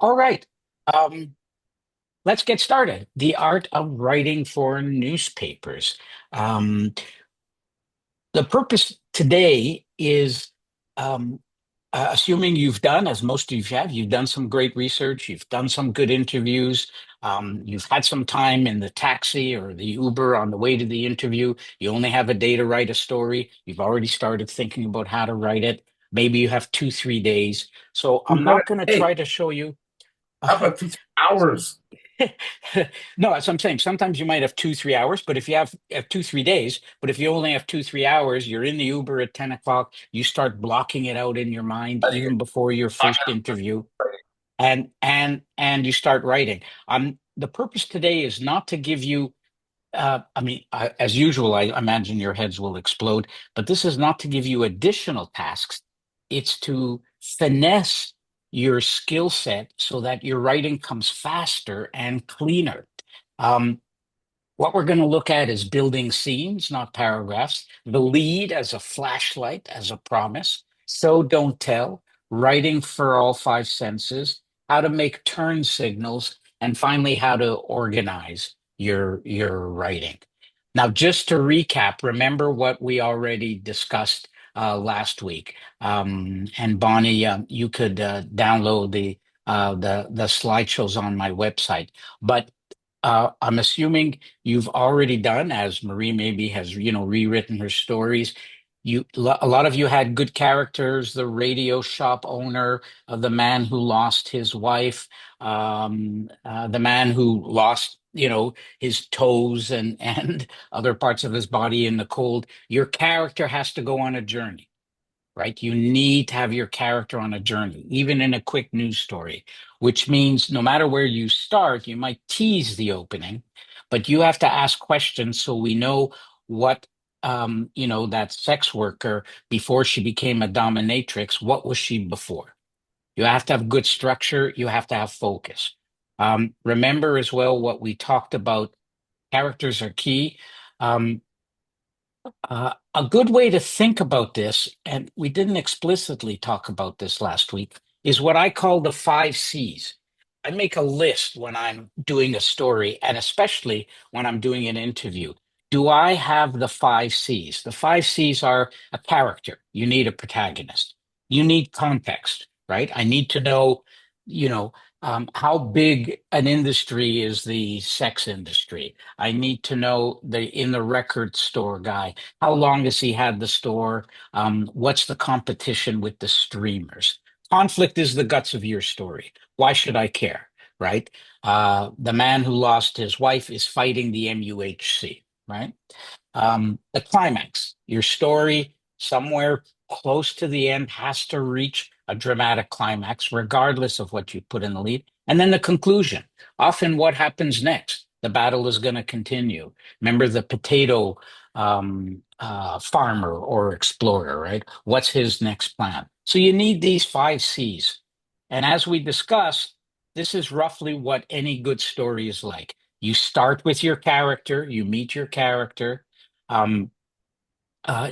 All right. Um, let's get started. The art of writing for newspapers. Um, the purpose today is assuming you've done, as most of you have, you've done some great research, you've done some good interviews, you've had some time in the taxi or the Uber on the way to the interview. You only have a day to write a story. You've already started thinking about how to write it. Maybe you have 2, 3 days. So I'm No, not going to hey, try to show you. how about 2 3 hours? No, that's what I'm saying. Sometimes you might have 2, 3 hours, but if you have 2, 3 days, but if you only have 2, 3 hours, you're in the Uber at 10 o'clock, you start blocking it out in your mind even before your first interview, and you start writing. The purpose today is not to give you as usual, I imagine your heads will explode, but this is not to give you additional tasks. It's to finesse your skill set so that your writing comes faster and cleaner. Um, what we're going to look at is building scenes, not paragraphs, the lead as a flashlight, as a promise, so don't tell, writing for all five senses, how to make turn signals, and finally how to organize your writing. Now, just to recap, remember what we already discussed last week. And Bonnie, you could download the slideshows on my website. But I'm assuming you've already done, as Marie maybe has, rewritten her stories. A lot of you had good characters, the radio shop owner, the man who lost his wife, the man who lost, his toes and other parts of his body in the cold. Your character has to go on a journey, right? You need to have your character on a journey, even in a quick news story, which means no matter where you start, you might tease the opening, but you have to ask questions so we know what, that sex worker before she became a dominatrix, what was she before? You have to have good structure, you have to have focus. Remember as well what we talked about, characters are key. Um, a good way to think about this, and we didn't explicitly talk about this last week, is what I call the 5 C's. I make a list when I'm doing a story, and especially when I'm doing an interview. Do I have the 5 C's? The 5 C's are a character. You need a protagonist. You need context, right? I need to know, you know, how big an industry is the sex industry. I need to know in the record store guy, how long has he had the store? What's the competition with the streamers? Conflict is the guts of your story. Why should I care? Right? The man who lost his wife is fighting the MUHC, right? The climax, your story somewhere close to the end has to reach a dramatic climax, regardless of what you put in the lead. And then the conclusion, often what happens next? The battle is going to continue. Remember the potato farmer or explorer, right? What's his next plan? So you need these 5 C's. And as we discussed, this is roughly what any good story is like. You start with your character, you meet your character, um,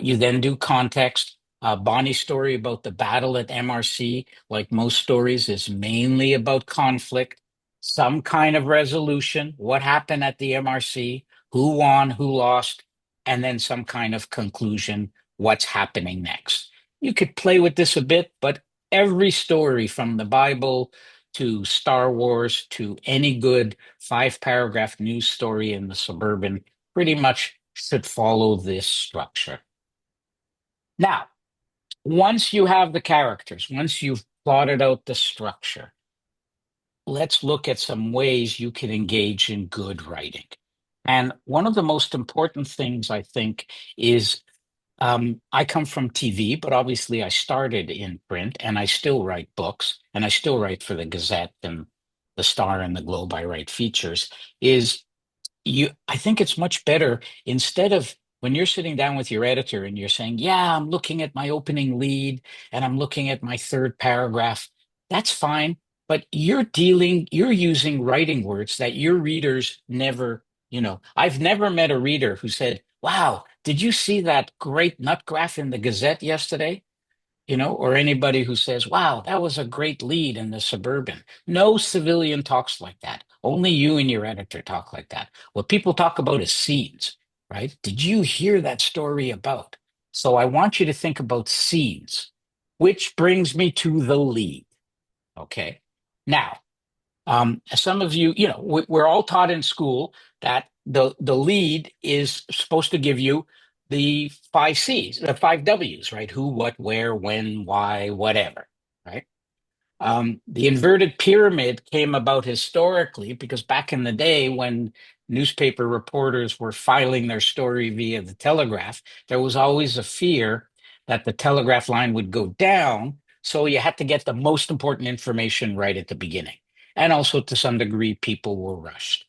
you then do context. Bonnie's story about the battle at MRC, like most stories, is mainly about conflict, some kind of resolution, what happened at the MRC, who won, who lost, and then some kind of conclusion, what's happening next. You could play with this a bit, but every story from the Bible to Star Wars to any good 5 paragraph news story in the suburban pretty much should follow this structure. Now, once you have the characters, once you've plotted out the structure, let's look at some ways you can engage in good writing. And one of the most important things I think is I come from TV, but obviously I started in print and I still write books and I still write for the Gazette and the Star and the Globe. I write features. Is I think it's much better instead of when you're sitting down with your editor and you're saying, yeah, I'm looking at my opening lead and I'm looking at my third paragraph. That's fine, but you're using writing words that your readers never, I've never met a reader who said, wow, did you see that great nut graph in the Gazette yesterday? or anybody who says, wow, that was a great lead in the Suburban. No civilian talks like that. Only you and your editor talk like that. What people talk about is scenes, right? Did you hear that story about? So I want you to think about scenes, which brings me to the lead. Okay. Now, some of you, we're all taught in school that the lead is supposed to give you the five C's, the five W's, right? Who, what, where, when, why, whatever, right? The inverted pyramid came about historically because back in the day when newspaper reporters were filing their story via the telegraph, there was always a fear that the telegraph line would go down. So you had to get the most important information right at the beginning. And also, to some degree, people were rushed.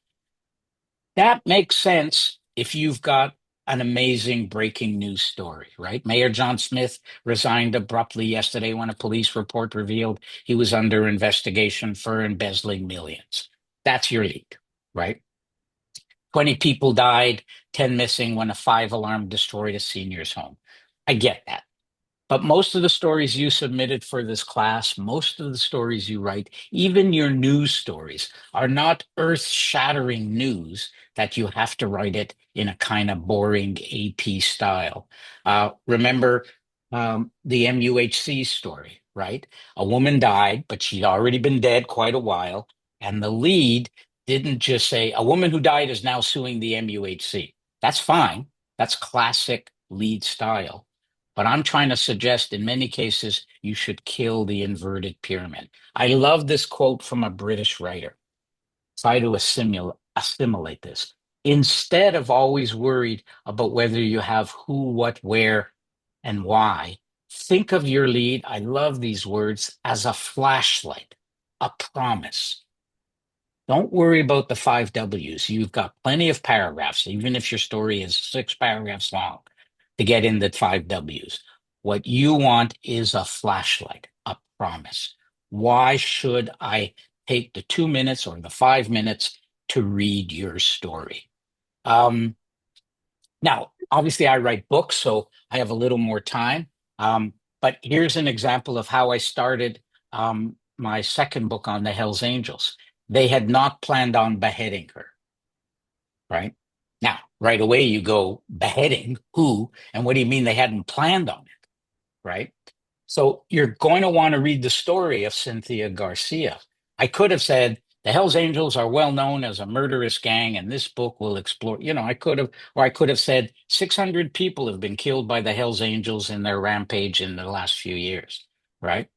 That makes sense if you've got an amazing breaking news story, right? Mayor John Smith resigned abruptly yesterday when a police report revealed he was under investigation for embezzling millions. That's your lead, right? 20 people died, 10 missing when a five-alarm destroyed a senior's home. I get that. But most of the stories you submitted for this class, most of the stories you write, even your news stories, are not earth-shattering news that you have to write it in a kind of boring AP style. Remember the MUHC story, right? A woman died, but she'd already been dead quite a while. And the lead didn't just say, a woman who died is now suing the MUHC. That's fine. That's classic lead style. But I'm trying to suggest in many cases, you should kill the inverted pyramid. I love this quote from a British writer. Try to assimilate this. Instead of always worried about whether you have who, what, where, and why, think of your lead. I love these words as a flashlight, a promise. Don't worry about the five W's. You've got plenty of paragraphs, even if your story is 6 paragraphs long, to get in the five W's. What you want is a flashlight, a promise. Why should I take the 2 minutes or the 5 minutes to read your story? Um, Now, obviously, I write books, so I have a little more time. But here's an example of how I started my second book on the Hells Angels. They had not planned on beheading her, right? Now, right away, you go, beheading who? And what do you mean they hadn't planned on it, right? So you're going to want to read the story of Cynthia Garcia. I could have said, the Hells Angels are well known as a murderous gang, and this book will explore. I could have said 600 people have been killed by the Hells Angels in their rampage in the last few years, right?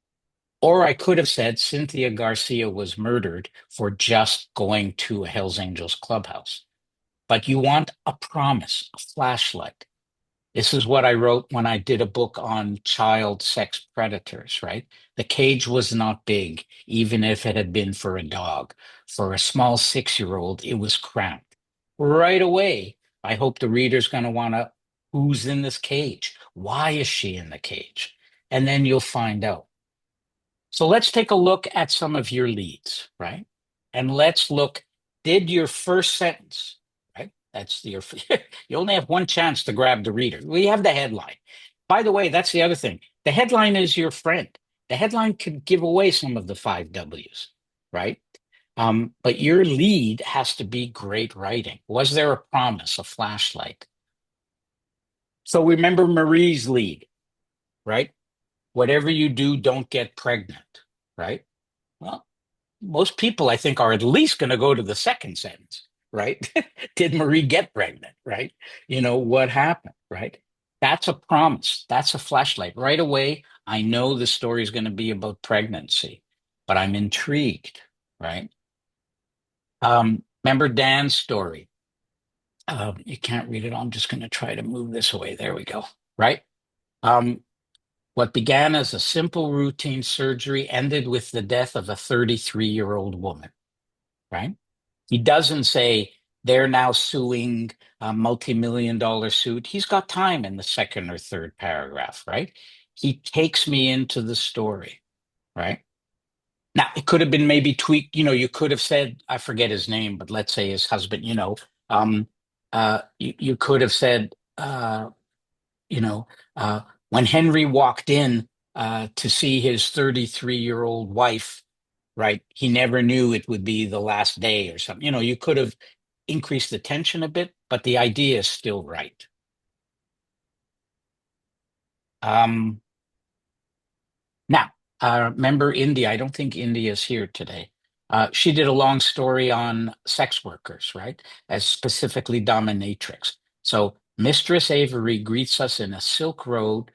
Or I could have said Cynthia Garcia was murdered for just going to a Hells Angels clubhouse. But you want a promise, a flashlight. This is what I wrote when I did a book on child sex predators, right? The cage was not big, even if it had been for a dog. For a small 6-year-old, it was cramped. Right away, I hope the reader's going to want to, who's in this cage? Why is she in the cage? And then you'll find out. So let's take a look at some of your leads, right? And let's look, did your first sentence, right? You only have one chance to grab the reader. We have the headline. By the way, that's the other thing. The headline is your friend. The headline could give away some of the five W's, right? But your lead has to be great writing. Was there a promise, a flashlight? So remember Marie's lead, right? Whatever you do, don't get pregnant, right? Well, most people, I think, are at least going to go to the second sentence, right? Did Marie get pregnant, right? What happened, right? That's a promise. That's a flashlight. Right away, I know the story is going to be about pregnancy, but I'm intrigued, right? Remember Dan's story? You can't read it. I'm just going to try to move this away. There we go, right? Um, what began as a simple routine surgery ended with the death of a 33-year-old woman, right? He doesn't say they're now suing a multi-million dollar suit. He's got time in the second or third paragraph, right? He takes me into the story, right? Now, it could have been maybe tweaked. You could have said, I forget his name, but let's say his husband, um, you could have said, you know, when Henry walked in, to see his 33-year-old wife, right? He never knew it would be the last day or something. You could have increased the tension a bit, but the idea is still right. Um, Now, remember India? I don't think India is here today. She did a long story on sex workers, right? As specifically dominatrix. So Mistress Avery greets us in a silk robe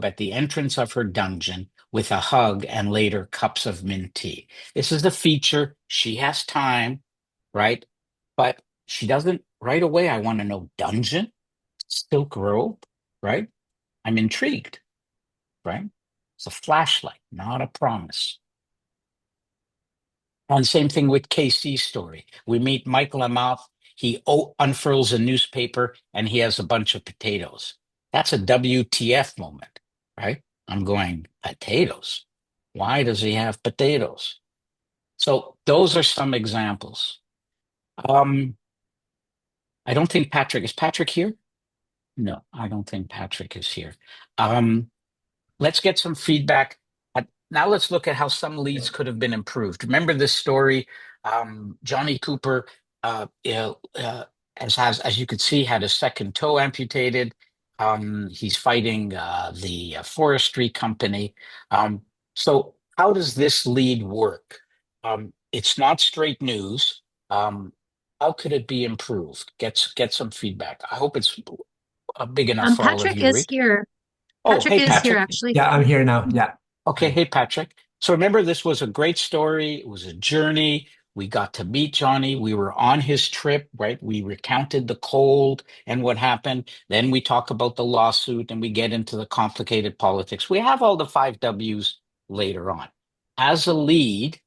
at the entrance of her dungeon with a hug and later cups of mint tea. This is the feature. She has time, right? But she doesn't right away. I want to know dungeon, silk robe, right? I'm intrigued, right? It's a flashlight, not a promise. And same thing with KC's story. We meet Michael Amouth. He unfurls a newspaper and he has a bunch of potatoes. That's a WTF moment, right? I'm going, potatoes. Why does he have potatoes? So those are some examples. Um, I don't think Patrick, is Patrick here? No, I don't think Patrick is here. Um, let's get some feedback. Now let's look at how some leads could have been improved. Remember this story? Johnny Cooper, as you could see, had a second toe amputated. He's fighting the forestry company. So how does this lead work? It's not straight news. Um, how could it be improved? Get some feedback. I hope it's big enough for all of Patrick you to is read. here. Oh, Patrick hey, is here Patrick. actually. Yeah, I'm here now. Yeah. Okay, hey Patrick. So remember, this was a great story. It was a journey. We got to meet Johnny. We were on his trip, right? We recounted the cold and what happened. Then we talk about the lawsuit and we get into the complicated politics. We have all the five W's later on. As a lead,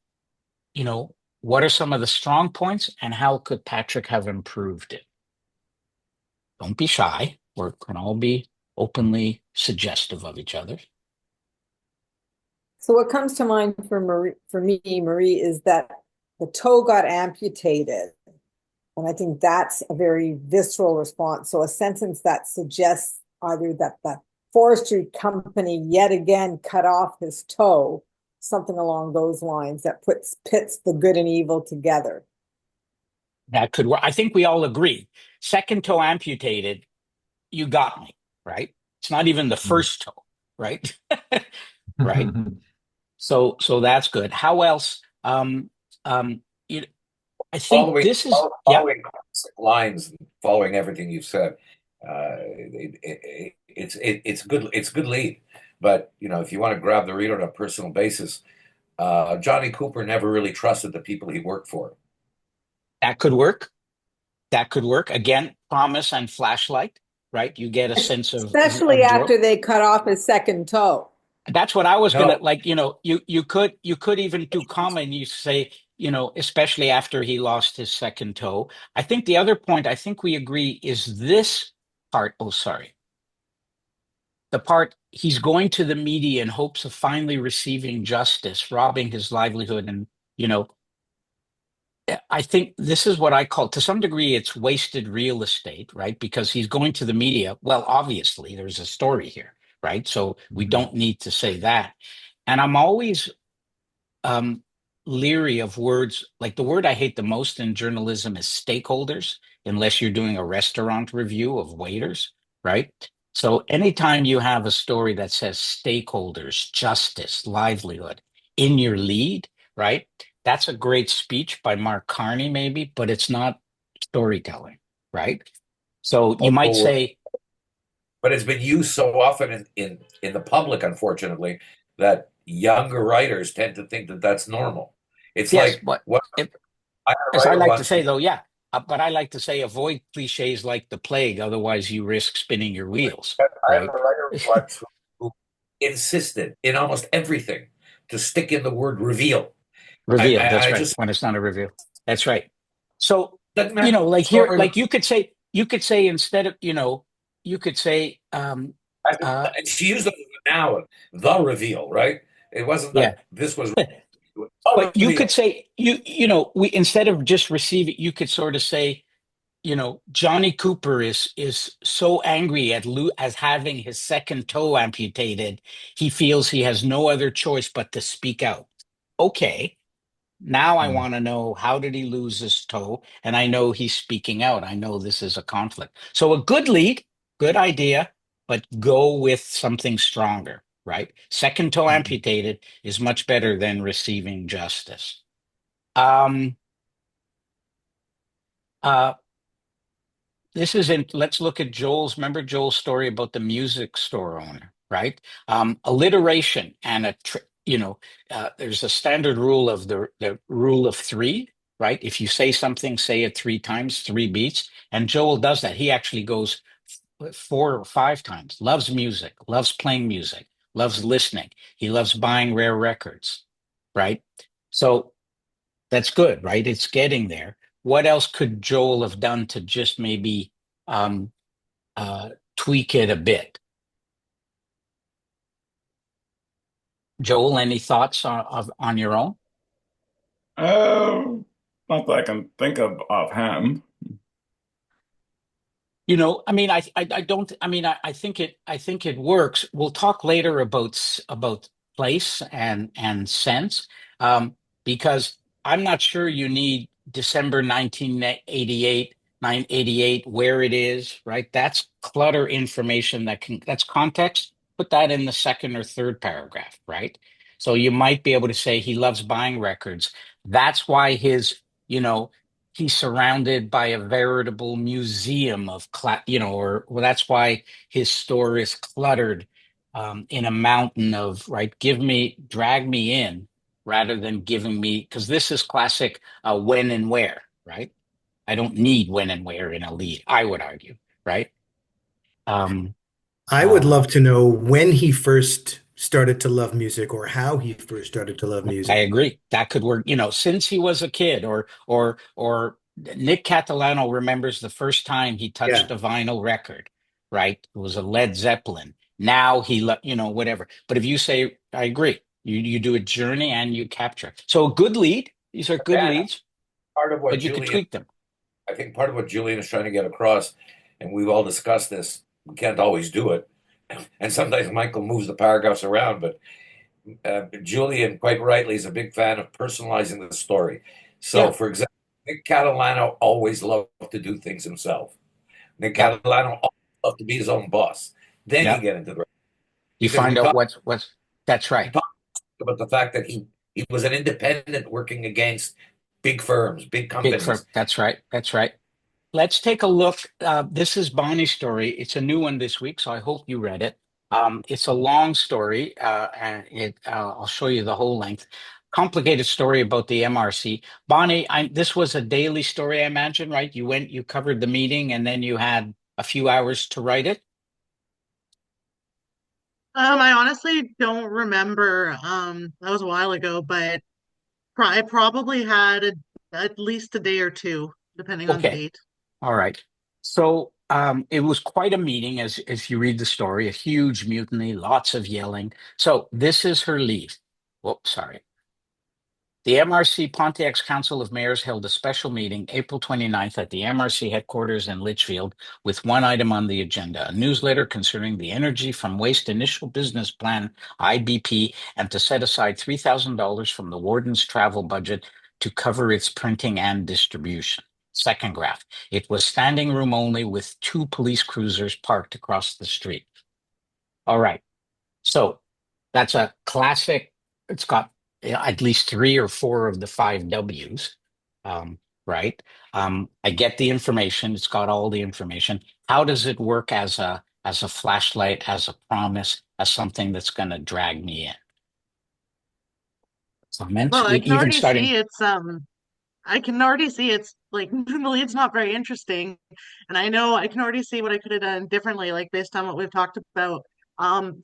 what are some of the strong points and how could Patrick have improved it? Don't be shy. We can all be openly suggestive of each other. So what comes to mind for me, Marie, is that the toe got amputated. And I think that's a very visceral response. So a sentence that suggests either that the forestry company yet again cut off his toe, something along those lines that pits the good and evil together. That could work. I think we all agree. Second toe amputated, you got me, right? It's not even the first toe, right? Right. So that's good. How else? Um, you, I think Following, this is, yeah, following lines, following everything you've said, it's good. It's good lead, but if you want to grab the reader on a personal basis, Johnny Cooper never really trusted the people he worked for. that could work. That could work. Again, promise and flashlight, right? You get a sense Especially of draw. after they cut off his second toe. That's what I was gonna No, like. You could even do comma and you say, especially after he lost his second toe. I think the other point I think we agree is this part. Oh, sorry. The part he's going to the media in hopes of finally receiving justice, robbing his livelihood, and you know, I think this is what I call, to some degree, it's wasted real estate, right? Because he's going to the media. Well, obviously, there's a story here, right? So we don't need to say that. And I'm always um, leery of words like the word I hate the most in journalism is stakeholders, unless you're doing a restaurant review of waiters, right? So anytime you have a story that says stakeholders, justice, livelihood in your lead, right? That's a great speech by Mark Carney, maybe, but it's not storytelling, right? So you might oh, say, but it's been used so often in the public, unfortunately, that younger writers tend to think that that's normal. It's yes, like but what if, I had a as I writer like to once. say, though, yeah. But I like to say avoid cliches like the plague, otherwise you risk spinning your wheels, I had right? a writer once who insisted in almost everything to stick in the word reveal. I, Reveal, I, that's I right. just When it's not a reveal. That's right. So, doesn't matter like here, story. like you could say instead of, you could say, uh, She used it as a noun, the reveal, right? It wasn't yeah. that this was the But you could reveal. say we instead of just receive it, you could sort of say, Johnny Cooper is so angry at as having his second toe amputated, he feels he has no other choice but to speak out. Okay, now I Mm. want to know, how did he lose his toe? And I know he's speaking out. I know this is a conflict. So a good lead, good idea, but go with something stronger, right? Second toe Mm. amputated is much better than receiving justice. Um, uh, This is in, let's look at remember Joel's story about the music store owner, right? Alliteration and there's a standard rule of the rule of three, right? If you say something, say it three times, three beats. And Joel does that. He actually goes four or five times, loves music, loves playing music, loves listening. He loves buying rare records, right? So that's good, right? It's getting there. What else could Joel have done to just maybe um, tweak it a bit? Joel, any thoughts on your own? Uh, Not that I can think of offhand. I mean, I don't. I mean, I think it works. We'll talk later about about place and sense, because I'm not sure you need December 1988, 988, where it is, right? That's clutter information that's context. Put that in the second or third paragraph, right? So you might be able to say he loves buying records. That's why you know, he's surrounded by a veritable museum of or well, that's why his store is cluttered, in a mountain of, right, drag me in rather than giving me, because this is classic when and where, right? I don't need when and where in a lead, I would argue, right? um I would uh love to know when he first started to love music or how he first started to love I music. agree. That could work, since he was a kid, or Nick Catalano remembers the first time he touched Yeah. a vinyl record, right? It was a Led Zeppelin. Now whatever. But if you say, I agree, you do a journey and you capture. So a good lead. These are good That leads, part of what but you could Julian, tweak them. I think part of what Julian is trying to get across, and we've all discussed this, we can't always do it. And sometimes Michael moves the paragraphs around, but Julian, quite rightly, is a big fan of personalizing the story. So, Yeah, for example, Nick Catalano always loved to do things himself. Nick yeah, Catalano always loved to be his own boss. Then you yeah. get into the You because find out what's that's we right. talk about the fact that he was an independent working against big firms, big Big for companies. That's right. That's right. Let's take a look. This is Bonnie's story. It's a new one this week, so I hope you read it. It's a long story, and I'll show you the whole length. Complicated story about the MRC. Bonnie, this was a daily story, I imagine, right? You covered the meeting, and then you had a few hours to write it. I honestly don't remember. That was a while ago, but I probably had at least a day or two, depending on the Okay, date. all right. So it was quite a meeting, as you read the story. A huge mutiny, lots of yelling. So this is her lead. Whoops, sorry. The MRC Pontiac's Council of Mayors held a special meeting April 29th at the MRC headquarters in Litchfield with one item on the agenda, a newsletter concerning the Energy from Waste Initial Business Plan, IBP, and to set aside $3,000 from the warden's travel budget to cover its printing and distribution. Second graph. It was standing room only with two police cruisers parked across the street. All right. So that's a classic. It's got at least three or four of the five W's, right? I get the information. It's got all the information. How does it work as a flashlight, as a promise, as something that's going to drag me in? Comments, Well, I can even already starting. see I can already see it's like usually it's not very interesting. And I know I can already see what I could have done differently, like based on what we've talked about.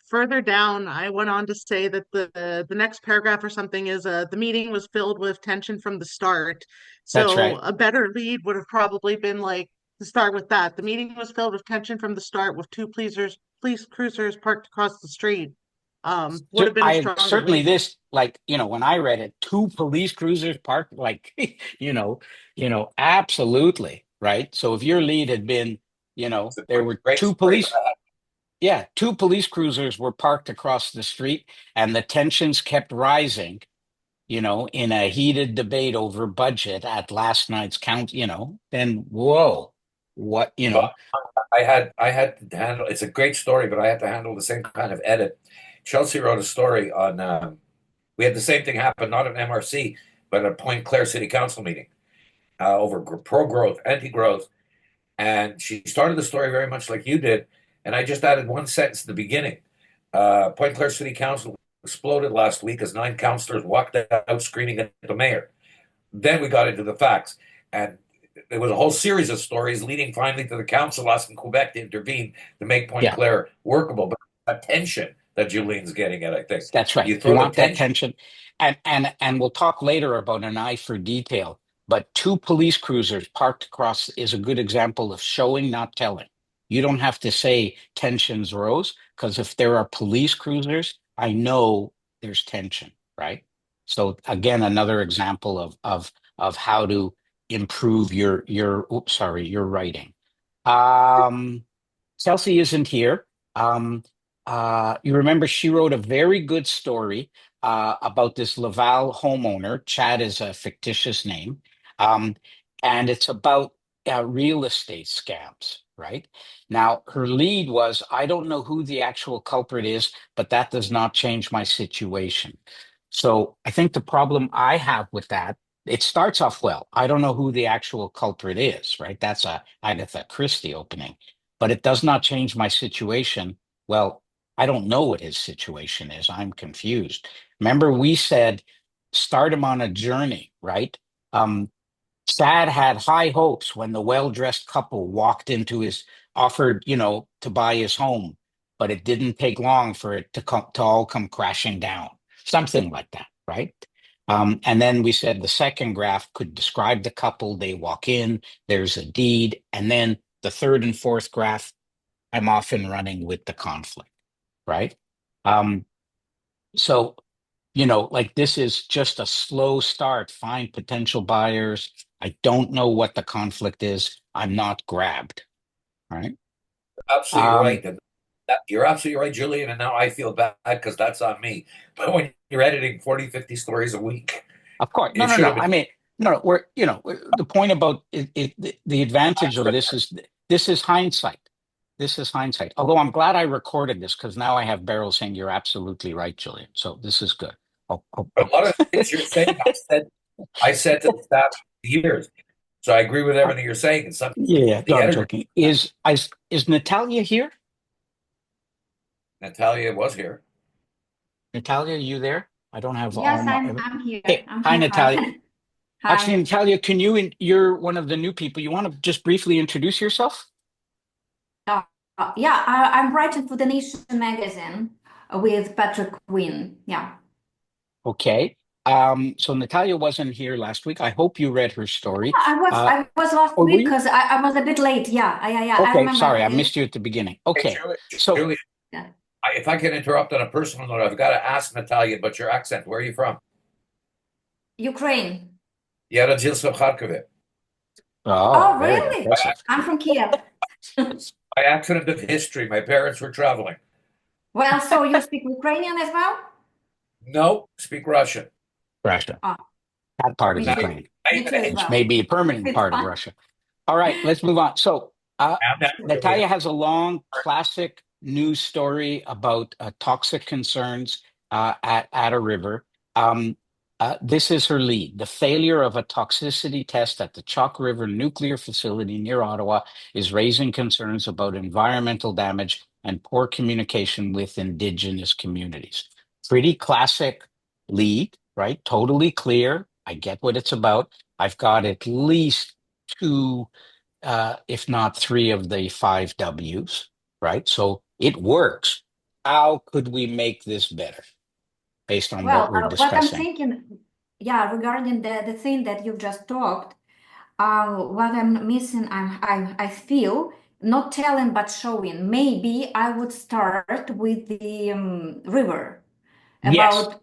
Further down, I went on to say that the next paragraph or something is the meeting was filled with tension from the start. That's So right. a better lead would have probably been like to start with that. The meeting was filled with tension from the start with two police cruisers parked across the street. Would So have been a I stronger certainly lead. this, like, when I read it, two police cruisers parked, like, absolutely. right? So if your lead had been, It's a there were great two story. police, yeah, two police cruisers were parked across the street, and the tensions kept rising, in a heated debate over budget at last night's count, then whoa, what, But I had to handle. It's a great story, but I had to handle the same kind of edit. Chelsea wrote a story on. We had the same thing happen, not at MRC, but at a Point Claire City Council meeting over pro-growth, anti-growth, and she started the story very much like you did, and I just added one sentence at the beginning. Point Claire City Council exploded last week as 9 councillors walked out screaming at the mayor. Then we got into the facts, and there was a whole series of stories leading finally to the council asking Quebec to intervene to make Point yeah. Claire workable. But attention that Julian's getting at, I think. That's right. You You throw the want that tension. tension. And we'll talk later about an eye for detail. But two police cruisers parked across is a good example of showing, not telling. You don't have to say tensions rose, because if there are police cruisers, I know there's tension, right? So again, another example of how to improve your writing. Chelsea isn't here. You remember she wrote a very good story about this Laval homeowner. Chad is a fictitious name. Um, and it's about real estate scams, right? Now, her lead was, I don't know who the actual culprit is, but that does not change my situation. So I think the problem I have with that, it starts off well. I don't know who the actual culprit is, right? That's a Agatha Christie opening, but it does not change my situation. Well, I don't know what his situation is. I'm confused. Remember, we said start him on a journey, right? Sad had high hopes when the well-dressed couple walked into his offered, to buy his home, but it didn't take long for it to all come crashing down. Something like that, right? And then we said the second graph could describe the couple. They walk in, there's a deed, and then the third and fourth graph, I'm off and running with the conflict, right? Um, so, like this is just a slow start. Find potential buyers. I don't know what the conflict is. I'm not grabbed, right? Absolutely Um, right. And you're absolutely right, Julian. And now I feel bad because that's on me. But when you're editing 40, 50 stories a week, of course, no, it no, should no. have I been mean, no, the point about the advantage of this is hindsight. This is hindsight. Although I'm glad I recorded this because now I have Beryl saying you're absolutely right, Julian. So this is good. a lot of things you're saying. I said to the staff for years. So I agree with everything you're saying. And some Yeah, no, the I'm editor, joking. Is Natalia here? Natalia was here. Natalia, you there? I don't have all Yes, my. I'm here. Hey, I'm hi, here. Natalia. Hi. Actually, Hi. Natalia, you're one of the new people. You want to just briefly introduce yourself? Yeah, I'm writing for the Nation magazine with Patrick Quinn. Yeah. Okay. So Natalia wasn't here last week. I hope you read her story. I was last Or were week you? because I was a bit late. Yeah. I Okay, remember. sorry, I missed you at the beginning. Hey, Okay. So Julian, Yeah. if I can interrupt on a personal note, I've got to ask Natalia, but your accent, where are you from? Ukraine. Я родился в Харкове. oh, Oh, very really? impressive. I'm from Kiev. By accident of history, my parents were traveling. Well, so you speak Ukrainian as well? No, speak Russian. Russia. Oh, That part of me too. Ukraine, Me too as which well. may be a permanent It's part of fun. Russia. All right, let's move on. So, Julian. Natalia has a long classic news story about toxic concerns at a river. This is her lead. The failure of a toxicity test at the Chalk River nuclear facility near Ottawa is raising concerns about environmental damage and poor communication with Indigenous communities. Pretty classic lead, right? Totally clear. I get what it's about. I've got at least two if not three of the five W's, right? So it works. How could we make this better based on what Well, we're what I'm discussing? thinking, yeah, regarding the thing that you've just talked, what I'm missing, I feel not telling but showing. Maybe I would start with the river Yes. about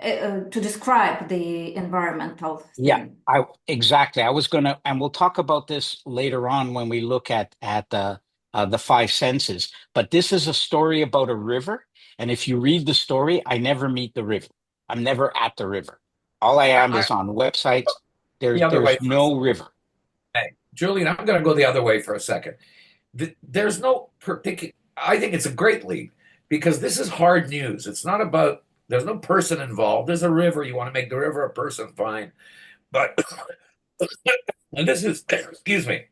to describe the environmental Yeah, thing. exactly. I was gonna, and we'll talk about this later on when we look at the five senses. But this is a story about a river, and if you read the story, I never meet the river. I'm never at the river. All I am I is on websites. the There's other way there's for a no river. second. Julian, I'm going to go the other way for a second. There's no particular. I think it's a great lead because this is hard news. It's not about. There's no person involved. There's a river. You want to make the river a person, fine. But and this is, excuse me.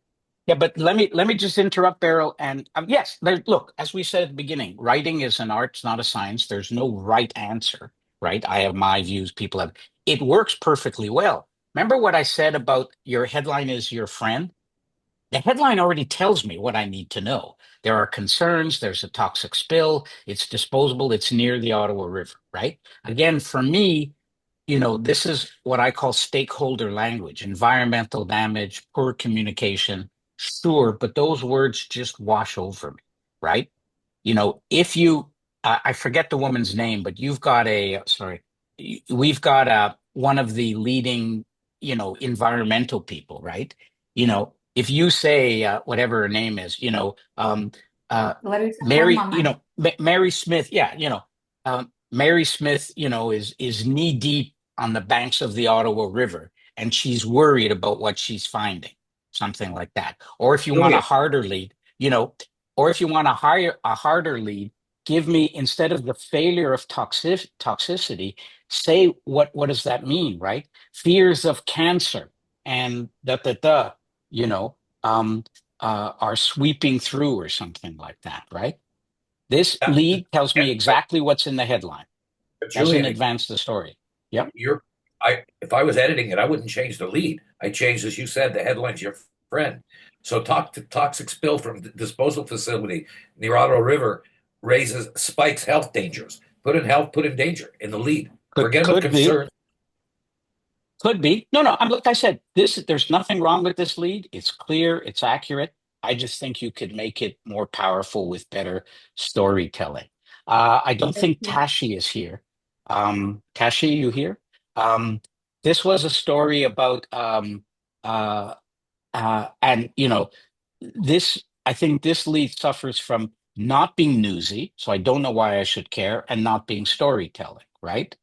Yeah, but let me just interrupt, Beryl. And yes, look, as we said at the beginning, writing is an art, it's not a science. There's no right answer, right? I have my views, people have. It works perfectly well. Remember what I said about your headline is your friend? The headline already tells me what I need to know. There are concerns, there's a toxic spill, it's disposable, it's near the Ottawa River, right? Again, for me, this is what I call stakeholder language, environmental damage, poor communication. Sure, but those words just wash over me, right? If you, I forget the woman's name, but you've got sorry, we've got one of the leading, environmental people, right? If you say whatever her name is, Larissa Mary, Holman. Mary Smith, yeah, Mary Smith, is knee deep on the banks of the Ottawa River, and she's worried about what she's finding, something like that. Or if you want a Julian, harder lead, or if you want to hire a harder lead, give me instead of the failure of toxicity, say what does that mean, right? Fears of cancer and you know, um, are sweeping through or something like that, right? This that, lead tells me exactly what's in the headline. Doesn't Julian, advance the story. Yep. you're. If I was editing it, I wouldn't change the lead. I changed, as you said, the headline's your friend. So, toxic spill from disposal facility near Ottawa River raises spikes health dangers. Put in health, put in danger in the lead. Could Forget about could be. concern. Could be. No, no. Like I said, there's nothing wrong with this lead. It's clear, it's accurate. I just think you could make it more powerful with better storytelling. I don't Thank think you. Tashi is here. Tashi, you here? Um, this was a story about uh, and this I think this lead suffers from not being newsy, so I don't know why I should care, and not being storytelling, right?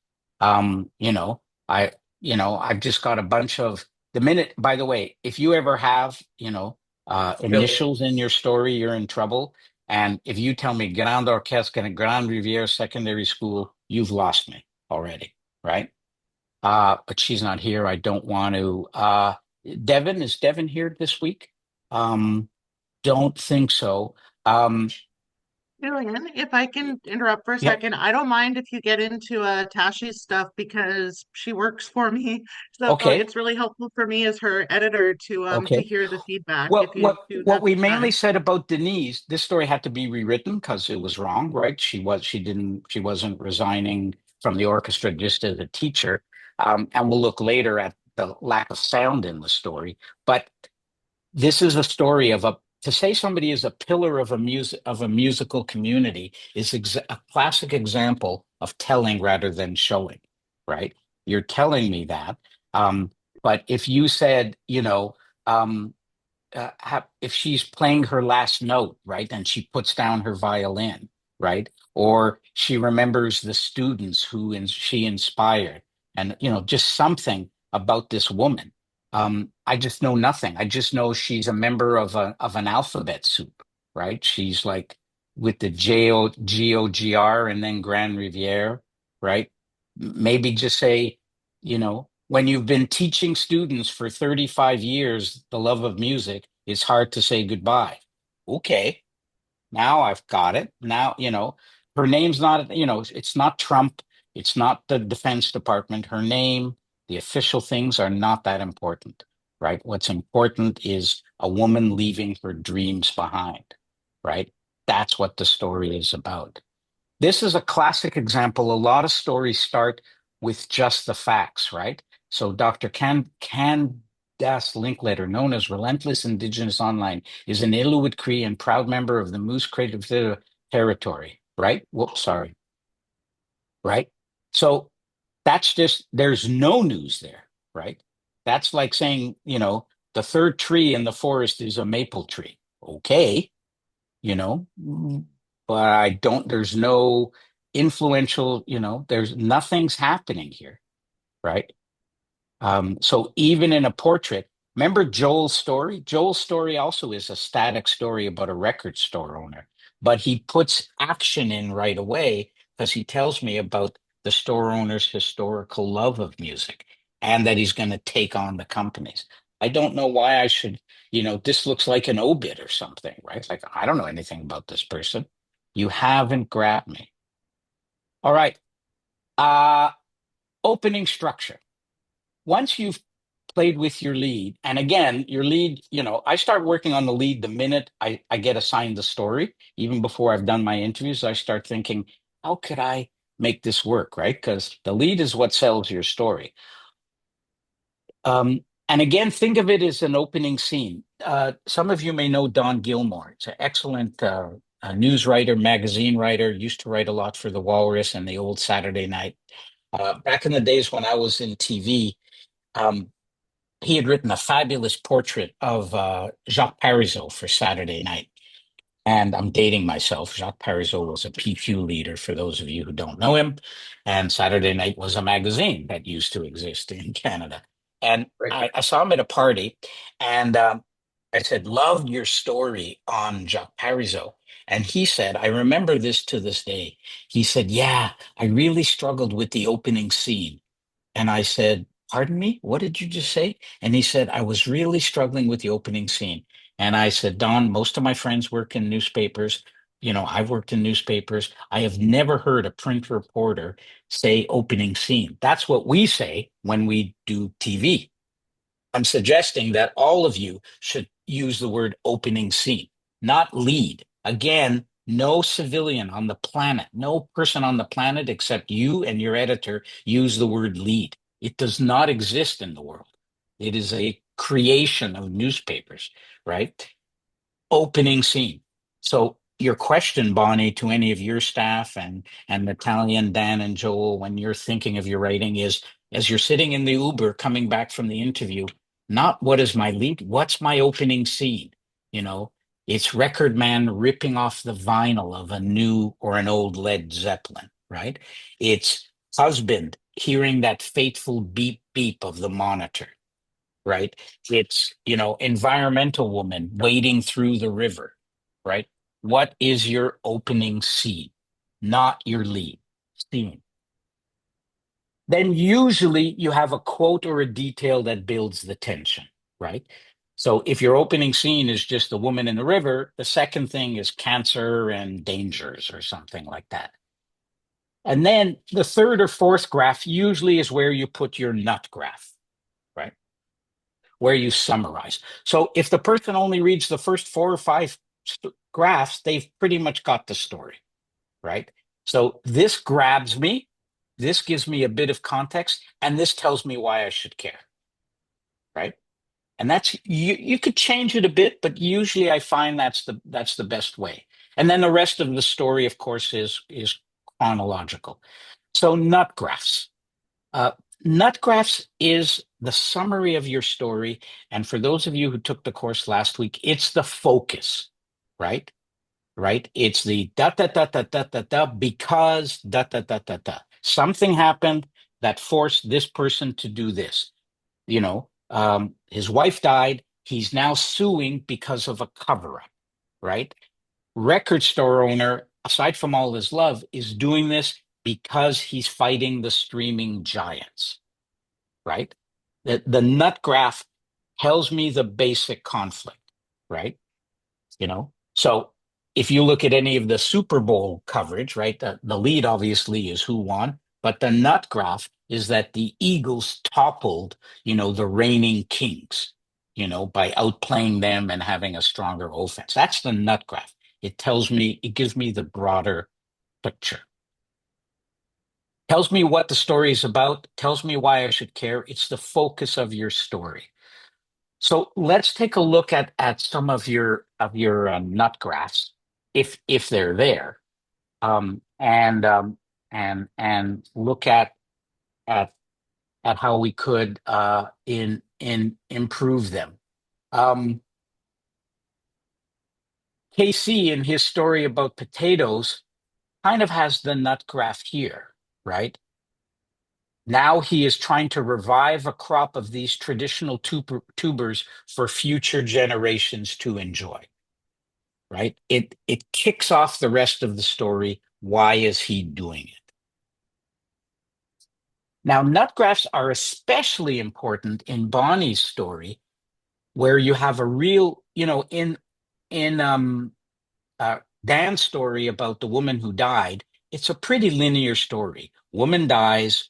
Um, you know, I I've just got a bunch of the minute, by the way, if you ever have, Bill, initials in your story, you're in trouble. And if you tell me Grand Orchestre and Grand Riviere Secondary School, you've lost me already, right? But she's not here. I don't want to. Devin, is Devin here this week? Um, don't think so. Um, Julian, if I can interrupt for a yep. second, I don't mind if you get into Tashi's stuff because she works for me. So Okay. it's really helpful for me as her editor to Okay. hear the feedback Well, if you do what that we mainly time. said about Denise, this story had to be rewritten because it was wrong, right? She wasn't resigning from the orchestra just as a teacher. And we'll look later at the lack of sound in the story. But this is a story of to say somebody is a pillar of a musical community is a classic example of telling rather than showing, right? You're telling me that. Um, but if you said, um, if she's playing her last note, right, and she puts down her violin, right, or she remembers the students she inspired, and just something about this woman. I just know nothing. I just know she's a member of an alphabet soup, right? She's like with the GOGR and then Grand Riviere, right? Maybe just say, when you've been teaching students for 35 years the love of music, it's hard to say goodbye. Okay, now I've got it. Now, her name's not, it's not Trump, it's not the Defense Department. Her name, the official things are not that important, right? What's important is a woman leaving her dreams behind, right? That's what the story is about. This is a classic example. A lot of stories start with just the facts, right? So Dr. Candace Linkletter, known as Relentless Indigenous Online, is an Inuit Cree and proud member of the Moose Creative Territory, right? Whoops, sorry, right? So That's just, there's no news there, right? That's like saying, the third tree in the forest is a maple tree. Okay, you know, but there's no influential, there's nothing's happening here, right? So even in a portrait, remember Joel's story? Joel's story also is a static story about a record store owner, but he puts action in right away because he tells me about the store owner's historical love of music and that he's going to take on the companies. I don't know why I should, this looks like an obit or something, right? Like, I don't know anything about this person. You haven't grabbed me. All right. Uh, Opening structure. Once you've played with your lead, and again, your lead, I start working on the lead the minute I get assigned the story. Even before I've done my interviews, I start thinking, how could I make this work, right? Because the lead is what sells your story. And again, think of it as an opening scene. Some of you may know Don Gilmore. It's an excellent news writer, magazine writer, used to write a lot for The Walrus and the old Saturday Night. Back in the days when I was in TV, he had written a fabulous portrait of Jacques Parizeau for Saturday Night. And I'm dating myself. Jacques Parizeau was a PQ leader, for those of you who don't know him. And Saturday Night was a magazine that used to exist in Canada. And Right. I saw him at a party, and I said, "Love your story on Jacques Parizeau." And he said, I remember this to this day. He said, "Yeah, I really struggled with the opening scene." And I said, "Pardon me? What did you just say?" And he said, "I was really struggling with the opening scene." And I said, "Don, most of my friends work in newspapers. I've worked in newspapers. I have never heard a print reporter say opening scene. That's what we say when we do TV. I'm suggesting that all of you should use the word opening scene, not lead. Again, no civilian on the planet, no person on the planet except you and your editor use the word lead. It does not exist in the world. It is a creation of newspapers, right? Opening scene. So your question, Bonnie, to any of your staff and Natalia and Dan and Joel, when you're thinking of your writing, is as you're sitting in the Uber coming back from the interview, not what is my lead, what's my opening scene? You know, it's record man ripping off the vinyl of a new or an old Led Zeppelin, right? It's husband hearing that fateful beep beep of the monitor, right? It's, environmental woman wading through the river, right? What is your opening scene, not your lead scene? Then usually you have a quote or a detail that builds the tension, right? So if your opening scene is just the woman in the river, the second thing is cancer and dangers or something like that. And then the third or fourth graph usually is where you put your nut graph, right? Where you summarize. So if the person only reads the first 4 or 5 graphs, they've pretty much got the story, right? So this grabs me, this gives me a bit of context, and this tells me why I should care, right? And that's you could change it a bit, but usually I find that's the best way. And then the rest of the story, of course, is chronological. So nut graphs. Uh, Nut graphs is the summary of your story. And for those of you who took the course last week, it's the focus, right? Right? It's the da da da da da da da because da da da da da. Something happened that forced this person to do this. His wife died. He's now suing because of a cover up, right? Record store owner, aside from all his love, is doing this because he's fighting the streaming giants, right? The nut graph tells me the basic conflict, right? So if you look at any of the Super Bowl coverage, right, the lead obviously is who won, but the nut graph is that the Eagles toppled, the reigning kings, by outplaying them and having a stronger offense. That's the nut graph. It gives me the broader picture. Tells me what the story is about, tells me why I should care. It's the focus of your story. So let's take a look at some of your nut graphs, if they're there, and look at at how we could in improve them. KC in his story about potatoes kind of has the nut graph here, right? Now he is trying to revive a crop of these traditional tubers for future generations to enjoy, right? It kicks off the rest of the story. Why is he doing it? Now, nut graphs are especially important in Bonnie's story, where you have a real, in Dan's story about the woman who died, it's a pretty linear story. Woman dies,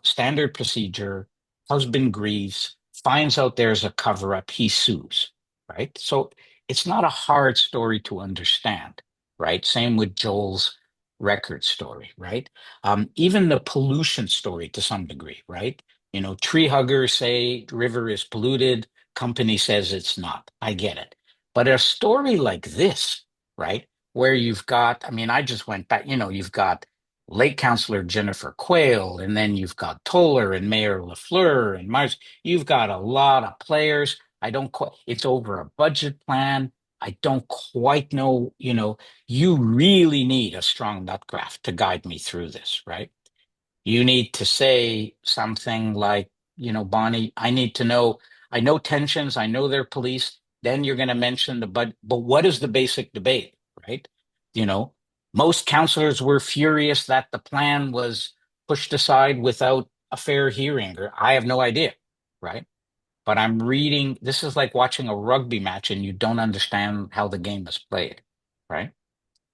standard procedure, husband grieves, finds out there's a cover up, he sues, right? So it's not a hard story to understand, right? Same with Joel's record story, right? Even the pollution story to some degree, right? Tree huggers say river is polluted, company says it's not. I get it. But a story like this, right? Where you've got, I mean, I just went back, you've got Lake Councillor Jennifer Quayle, and then you've got Toller and Mayor LaFleur and Myers. You've got a lot of players. I don't quite, it's over a budget plan. I don't quite know, you really need a strong nut graph to guide me through this, right? You need to say something like, Bonnie, I know tensions, I know they're police. Then you're going to mention but what is the basic debate, right? You know, most counselors were furious that the plan was pushed aside without a fair hearing, or I have no idea, right? But I'm reading, this is like watching a rugby match and you don't understand how the game is played, right?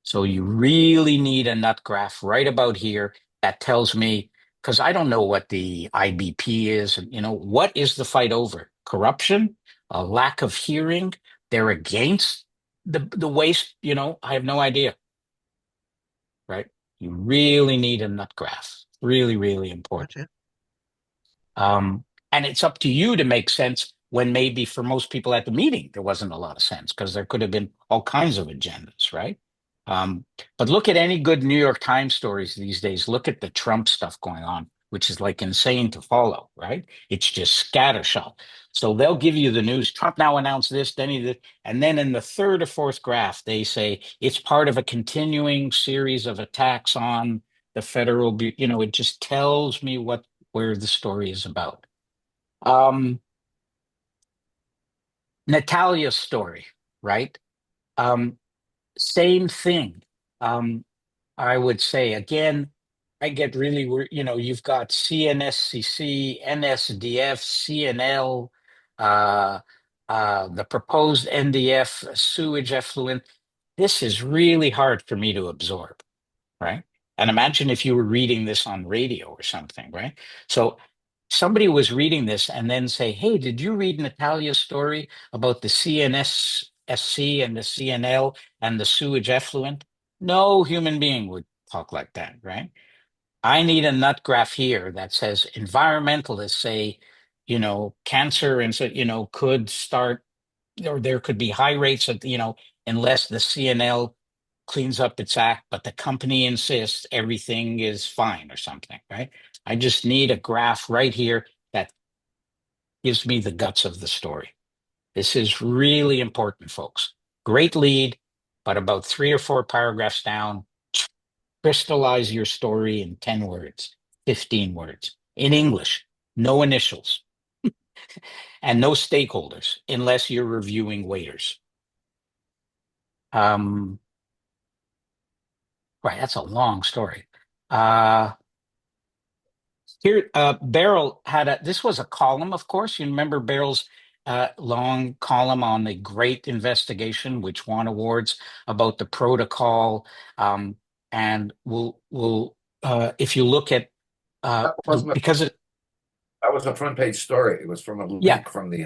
So you really need a nut graph right about here that tells me, because I don't know what the IBP is, and what is the fight over? Corruption, a lack of hearing, they're against the waste, I have no idea, right? You really need a nut graph. Really, really important. Gotcha. And it's up to you to make sense when maybe for most people at the meeting, there wasn't a lot of sense because there could have been all kinds of agendas, right? But look at any good New York Times stories these days. Look at the Trump stuff going on, which is like insane to follow, right? It's just scattershot. So they'll give you the news. Trump now announced this, then he did, and then in the third or fourth graph, they say it's part of a continuing series of attacks on the federal, it just tells me where the story is about. Natalia's story, right? Same thing. I would say again, I get really, you've got CNSCC, NSDF, CNL, the proposed NDF, sewage effluent. This is really hard for me to absorb, right? And imagine if you were reading this on radio or something, right? So somebody was reading this and then say, hey, did you read Natalia's story about the CNSSC and the CNL and the sewage effluent? No human being would talk like that, right? I need a nut graph here that says environmentalists say, cancer and so, could start, or there could be high rates of, unless the CNL cleans up its act, but the company insists everything is fine or something, right? I just need a graph right here that gives me the guts of the story. This is really important, folks. Great lead, but about 3 or 4 paragraphs down, crystallize your story in 10 words, 15 words in English, no initials, and no stakeholders unless you're reviewing waiters. Right, that's a long story. Here, Beryl this was a column, of course. You remember Beryl's long column on the great investigation, which won awards about the protocol. And if you look at, because it, That was a front page story. It was from a yeah, leak from the.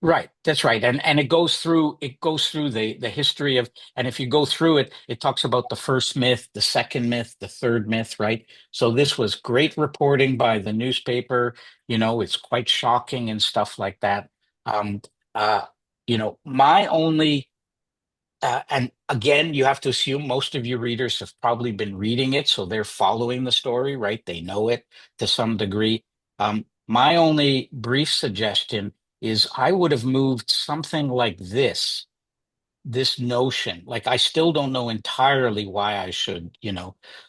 right, that's right. And it goes through the history of, and if you go through it, it talks about the first myth, the second myth, the third myth, right? So this was great reporting by the newspaper, it's quite shocking and stuff like that. Um, my only and again, you have to assume most of your readers have probably been reading it, so they're following the story, right? They know it to some degree. My only brief suggestion is I would have moved something like this notion. Like I still don't know entirely why I should,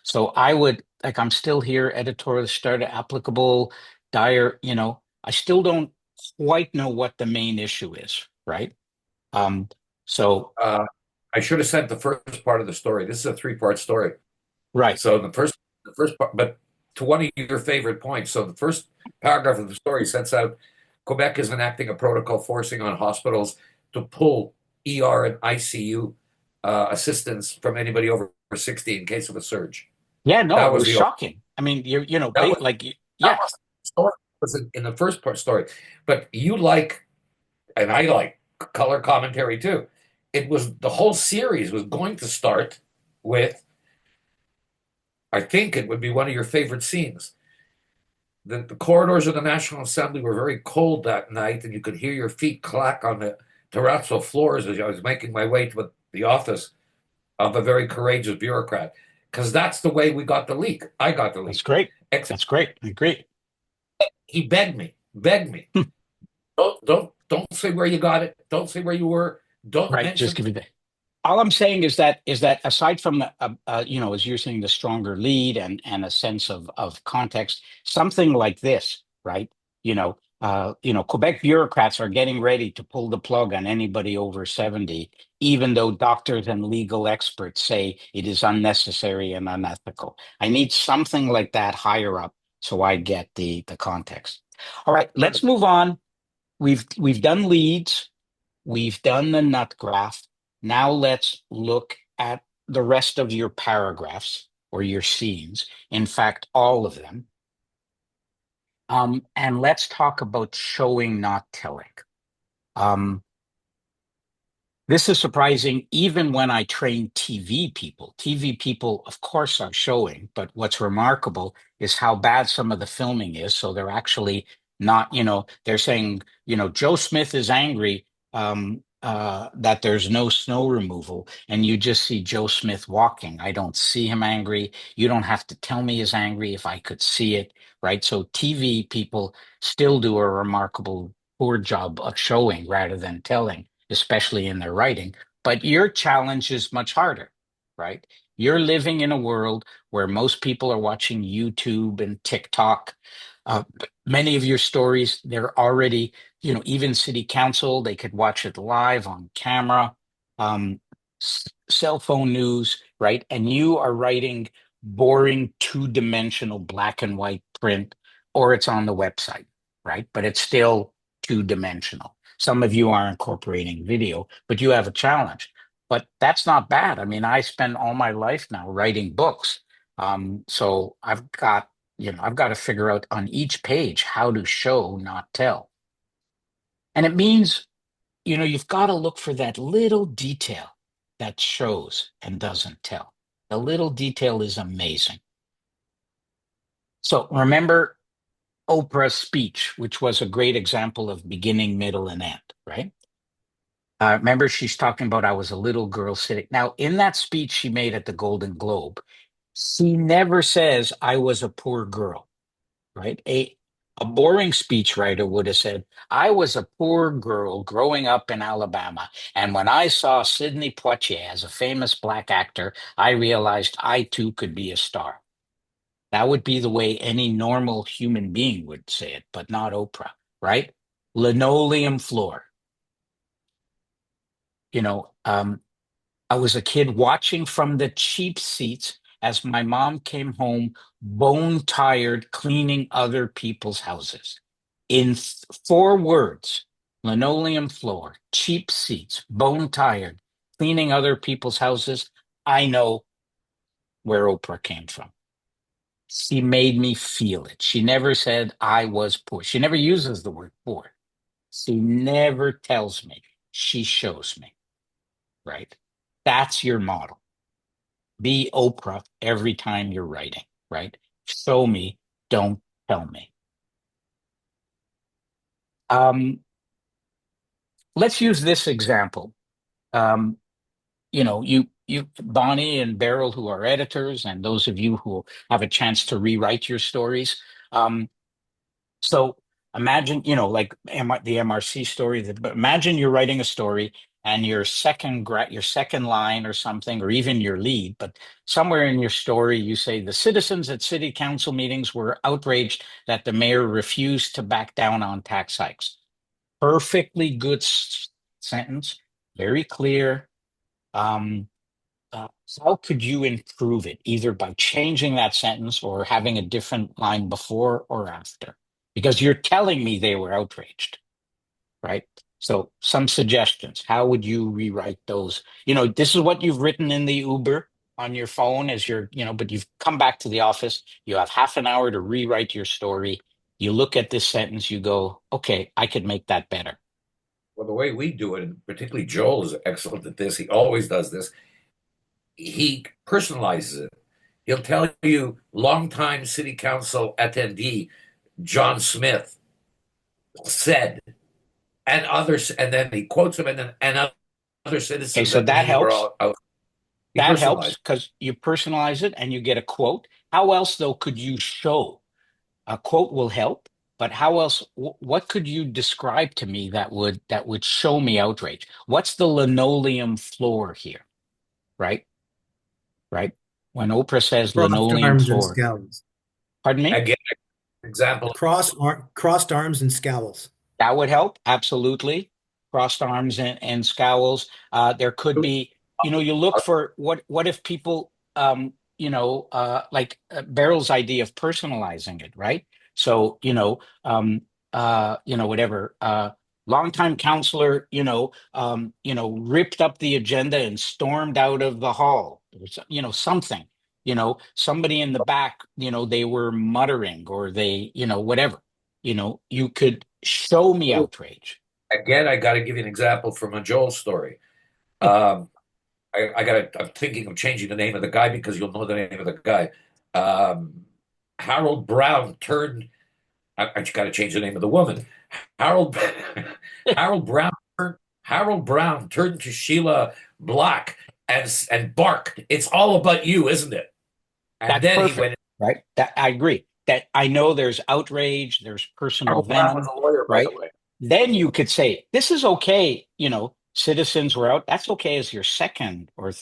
So I would like I'm still here, editorial started applicable, dire, I still don't quite know what the main issue is, right? Um, so Uh, I should have sent the first part of the story. This is a three-part story. right. So the first part, but to one of your favorite points. So the first paragraph of the story sets out Quebec is enacting a protocol forcing on hospitals to pull ER and ICU assistance from anybody over 60 in case of a surge. Yeah, no, That it was was the shocking. I mean, that was like, that yeah, was the story. Was in the first part story, but you like, and I like color commentary too. It was the whole series was going to start with, I think it would be one of your favorite scenes. The corridors of the National Assembly were very cold that night, and you could hear your feet clack on the terrazzo floors as I was making my way to the office of a very courageous bureaucrat. Because that's the way we got the leak. I got the that's leak. great. Except That's great. I agree. he begged me. Don't say where you got it. Don't say where you were. Don't Right. Just mention. give me the all I'm saying is that aside from as you're saying, the stronger lead and a sense of context, something like this, right? Quebec bureaucrats are getting ready to pull the plug on anybody over 70, even though doctors and legal experts say it is unnecessary and unethical. I need something like that higher up so I get the context. All right, let's move on. We've done leads. We've done the nut graph. Now let's look at the rest of your paragraphs or your scenes. In fact, all of them. And let's talk about showing, not telling. Um, this is surprising even when I train TV people. TV people, of course, are showing, but what's remarkable is how bad some of the filming is. So they're actually not, they're saying, Joe Smith is angry that there's no snow removal, and you just see Joe Smith walking. I don't see him angry. You don't have to tell me he's angry if I could see it, right? So TV people still do a remarkable poor job of showing rather than telling, especially in their writing. But your challenge is much harder, right? You're living in a world where most people are watching YouTube and TikTok. Uh, Many of your stories, they're already, even city council, they could watch it live on camera, um, cell phone news, right? And you are writing boring two-dimensional black and white print, or it's on the website, right? But it's still two-dimensional. Some of you are incorporating video, but you have a challenge. But that's not bad. I mean, I spend all my life now writing books. So I've got to figure out on each page how to show, not tell. And it means, you've got to look for that little detail that shows and doesn't tell. The little detail is amazing. So remember Oprah's speech, which was a great example of beginning, middle, and end, right? Remember, she's talking about I was a little girl sitting. Now, in that speech she made at the Golden Globe, she never says I was a poor girl, right? A boring speechwriter would have said, I was a poor girl growing up in Alabama, and when I saw Sidney Poitier as a famous black actor, I realized I too could be a star. That would be the way any normal human being would say it, but not Oprah, right? Linoleum floor. You know, um, I was a kid watching from the cheap seats as my mom came home bone tired cleaning other people's houses. In 4 words, linoleum floor, cheap seats, bone tired, cleaning other people's houses, I know where Oprah came from. She made me feel it. She never said I was poor. She never uses the word poor. She never tells me. She shows me, right? That's your model. Be Oprah every time you're writing, right? Show me, don't tell me. Um, let's use this example. Um, you, Bonnie and Beryl, who are editors, and those of you who have a chance to rewrite your stories. So imagine, like the MRC story, but imagine you're writing a story and your second line or something, or even your lead, but somewhere in your story you say the citizens at city council meetings were outraged that the mayor refused to back down on tax hikes. Perfectly good sentence, very clear. Um, uh, how could you improve it, either by changing that sentence or having a different line before or after? Because you're telling me they were outraged, right? So, some suggestions. How would you rewrite those? This is what you've written in the Uber on your phone as but you've come back to the office. You have half an hour to rewrite your story. You look at this sentence, you go, okay, I could make that better. Well, the way we do it, and particularly Joel is excellent at this. He always does this. He personalizes it. He'll tell you longtime city council attendee John Smith said, and others, and then he quotes him, and other Okay, citizens so at the that meeting were helps. all out. He That helps personalized. because you personalize it and you get a quote. How else, though, could you show? A quote will help, but how else? What could you describe to me that would show me outrage? What's the linoleum floor here? Right, right. When Oprah says Crossed linoleum arms and floor, scowls. pardon me. Again, example. Crossed arms and scowls. That would help. Absolutely. Crossed arms and scowls. There could be, you look for what if people, like Beryl's idea of personalizing it, right? So, whatever, longtime counselor, ripped up the agenda and stormed out of the hall, or something, somebody in the back, they were muttering or they, whatever. You could show me outrage. Again, I got to give you an example from a Joel story. I'm thinking of changing the name of the guy because you'll know the name of the guy. Harold Brown turned. I just got to change the name of the woman. Harold Harold Brown. Harold Brown turned to Sheila Black and barked. It's all about you, isn't it? And That's then he perfect, went. right? That I agree. That I know there's outrage, there's personal Harold Brown was venom, a lawyer, by right? the way. Then you could say, this is okay, citizens were out. That's okay as your second or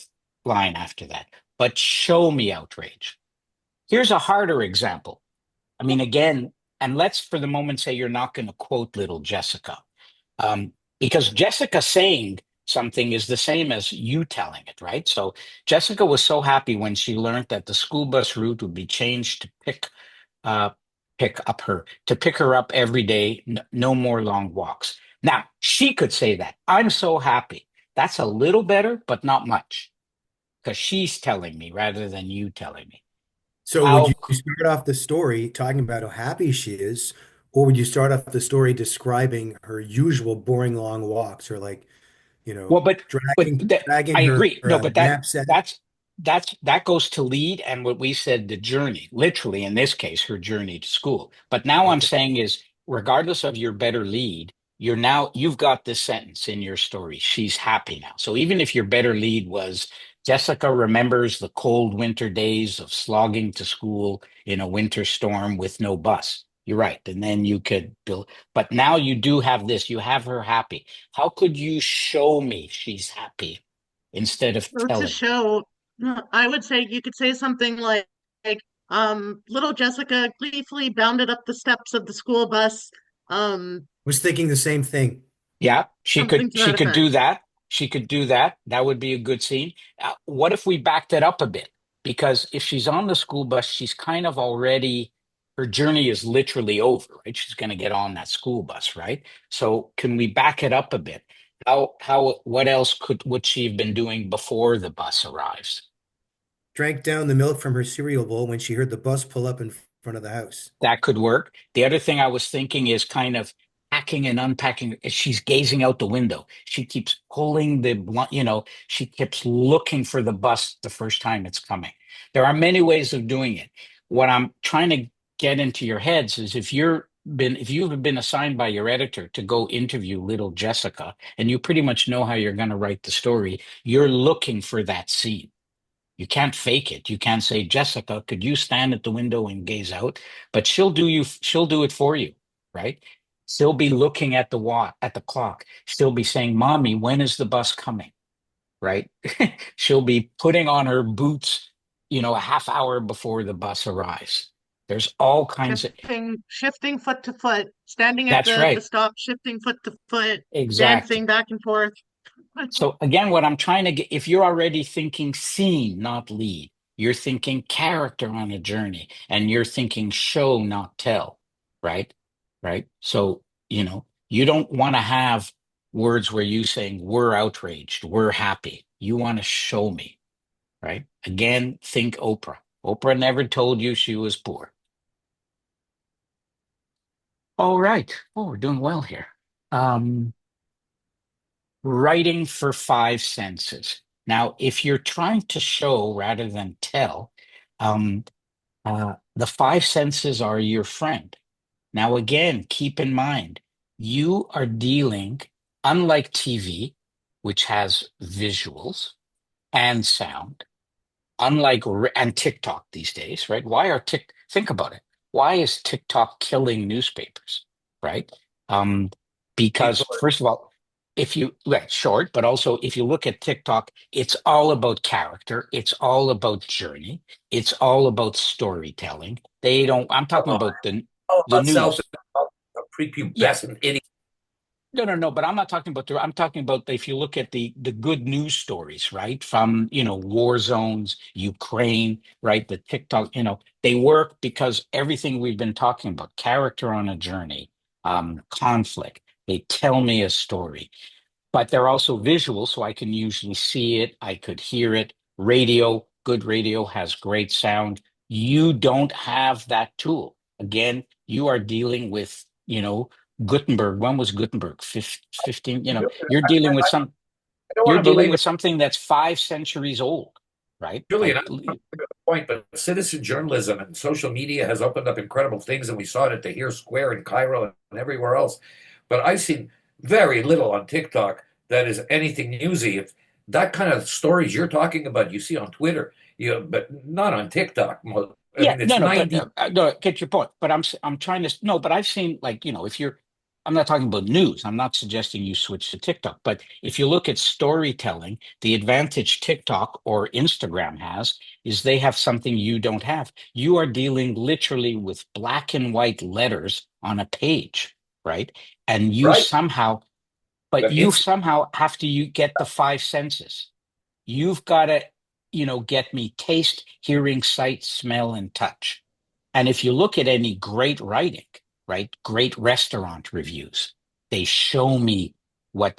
line after that. But show me outrage. Here's a harder example. I mean, again, and let's for the moment say you're not going to quote little Jessica. Because Jessica saying something is the same as you telling it, right? So Jessica was so happy when she learned that the school bus route would be changed to uh, pick her up every day, no more long walks. Now she could say that. I'm so happy. That's a little better, but not much, because she's telling me rather than you telling me. So would How you start off the story talking about how happy she is, or would you start off the story describing her usual boring long walks, or like, Well, but dragging I her agree. No, but knapsack? that goes to lead and what we said, the journey, literally in this case, her journey to school. But now I'm Okay. saying is, regardless of your better lead, you've got this sentence in your story. She's happy now. So even if your better lead was Jessica remembers the cold winter days of slogging to school in a winter storm with no bus. You're right. And then you could build, but now you do have this, you have her happy. How could you show me she's happy instead of So to telling me? show, I would say you could say something like little Jessica gleefully bounded up the steps of the school bus, um, Was thinking the same thing. Yeah, she could something to she that could effect. do that. She could do that. That would be a good scene. What if we backed it up a bit? Because if she's on the school bus, she's kind of already her journey is literally over, right? She's going to get on that school bus, right? So can we back it up a bit? How what else would she have been doing before the bus arrives? Drank down the milk from her cereal bowl when she heard the bus pull up in front of the house. That could work. The other thing I was thinking is kind of packing and unpacking. She's gazing out the window. She keeps pulling she keeps looking for the bus the first time it's coming. There are many ways of doing it. What I'm trying to get into your heads is if you're been assigned by your editor to go interview little Jessica, and you pretty much know how you're going to write the story, you're looking for that scene. You can't fake it. You can't say, Jessica, could you stand at the window and gaze out? But she'll do it for you, right? She'll be looking at the clock. She'll be saying, Mommy, when is the bus coming? Right? She'll be putting on her boots, a half hour before the bus arrives. There's all kinds of, Shifting foot to foot, standing at that's the right. stop, shifting foot to foot, Exactly. dancing back and forth. So again, what I'm trying to get, if you're already thinking scene, not lead, you're thinking character on a journey, and you're thinking show, not tell, right? Right. So, you don't want to have words where you saying we're outraged, we're happy. You want to show me, right? Again, think Oprah. Oprah never told you she was poor. All right. Oh, we're doing well here. Um, Writing for five senses. Now, if you're trying to show rather than tell, um, the five senses are your friend. Now, again, keep in mind, you are dealing, unlike TV, which has visuals and sound, and TikTok these days, right? Think about it. Why is TikTok killing newspapers, right? Um, because first of all, if you short, but also if you look at TikTok, it's all about character, it's all about journey, it's all about storytelling. I'm talking about All the about self, news. Yeah, prepubescent idiot. no, but I'm not talking about I'm talking about if you look at the good news stories, right? From, war zones, Ukraine, right? The TikTok, they work because everything we've been talking about, character on a journey, conflict, they tell me a story. But they're also visual, so I can usually see it, I could hear it. Good radio has great sound. You don't have that tool. Again, you are dealing with, Gutenberg. When was Gutenberg? 15, you're dealing with some, I don't want you're to dealing believe with it, something that's 5 centuries old, right? Julian. Like, I don't want to make a point, but citizen journalism and social media has opened up incredible things, and we saw it at the Tahrir Square in Cairo and everywhere else. But I've seen very little on TikTok that is anything newsy. If that kind of stories you're talking about, you see on Twitter, but not on TikTok. I yeah, mean, it's no, but 90. no, get your point. But I'm trying to no, but I've seen, like, if you're, I'm not talking about news. I'm not suggesting you switch to TikTok. But if you look at storytelling, the advantage TikTok or Instagram has is they have something you don't have. You are dealing literally with black and white letters on a page, right? And Right? But you somehow have to you get the five senses. You've got to, get me taste, hearing, sight, smell, and touch. And if you look at any great writing, right, great restaurant reviews, they show me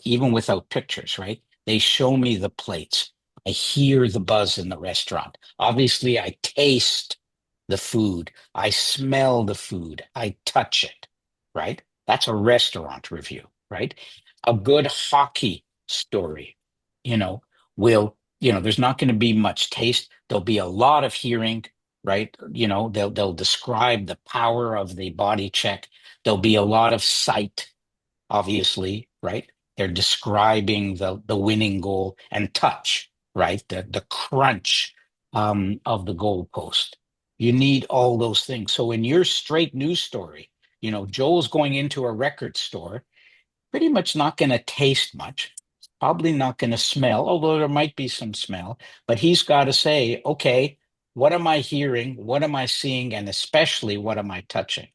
even without pictures, right? They show me the plates. I hear the buzz in the restaurant. Obviously, I taste the food. I smell the food. I touch it, right? That's a restaurant review, right? A good hockey story, you know, there's not going to be much taste. There'll be a lot of hearing, right? They'll describe the power of the body check. There'll be a lot of sight, obviously, right? They're describing the winning goal, and touch, right? The crunch of the goalpost. You need all those things. So in your straight news story, Joel's going into a record store, pretty much not going to taste much, probably not going to smell, although there might be some smell, but he's got to say, okay, what am I hearing? What am I seeing? And especially, what am I touching?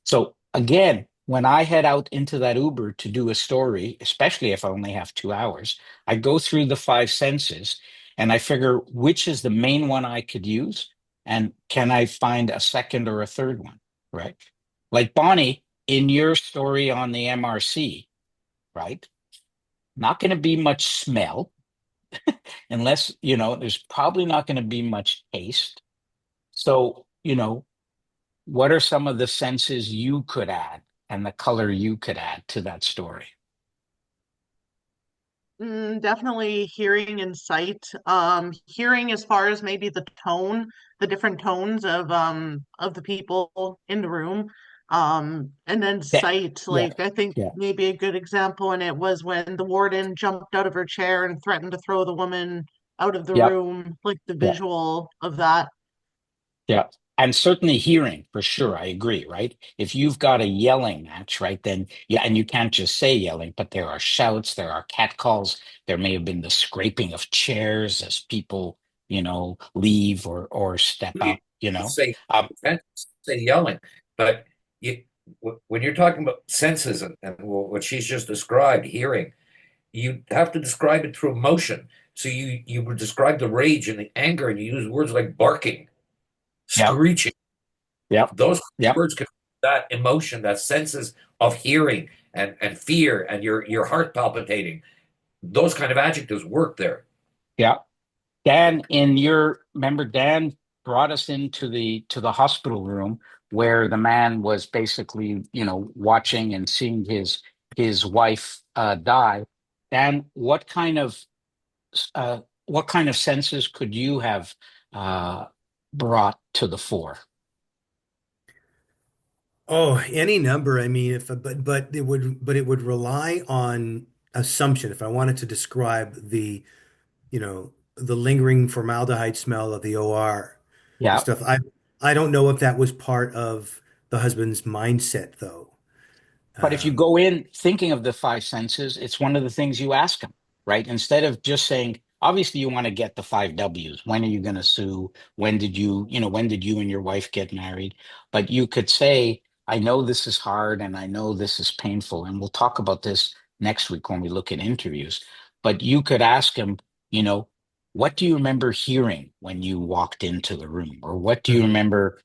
So again, when I head out into that Uber to do a story, especially if I only have 2 hours, I go through the five senses and I figure which is the main one I could use, and can I find a second or a third one, right? Like Bonnie, in your story on the MRC, right? Not going to be much smell, unless, there's probably not going to be much taste. So, what are some of the senses you could add and the color you could add to that story? Definitely hearing and sight. Hearing as far as maybe the different tones of the people in the room. And then That, sight, yeah, like I think yeah, maybe a good example in it was when the warden jumped out of her chair and threatened to throw the woman out of the yeah, room, like the yeah, visual of that. yeah. And certainly hearing for sure. I agree, right? If you've got a yelling match, right, then yeah, and you can't just say yelling, but there are shouts, there are catcalls, there may have been the scraping of chairs as people, leave or step You up, you know. say Um, you can't say yelling, but when you're talking about senses and what she's just described, hearing, you have to describe it through emotion. So you would describe the rage and the anger, and you use words like barking, yeah, screeching. yeah, Those yeah, words can that emotion, that senses of hearing and fear and your heart palpitating. Those kind of adjectives work there. yeah. Remember Dan brought us into the hospital room where the man was basically, watching and seeing his wife die. Dan, what kind of senses could you have uh, brought to the fore? Oh, any number. I mean, if but it would rely on assumption. If I wanted to describe the lingering formaldehyde smell of the OR and Yeah. stuff, I don't know if that was part of the husband's mindset though. But if you Um, go in thinking of the five senses, it's one of the things you ask them, right? Instead of just saying, obviously you want to get the five W's. When are you going to sue? When did you and your wife get married? But you could say, I know this is hard and I know this is painful. And we'll talk about this next week when we look at interviews. But you could ask him, you know, what do you remember hearing when you walked into the room? Or what do you mhm, remember,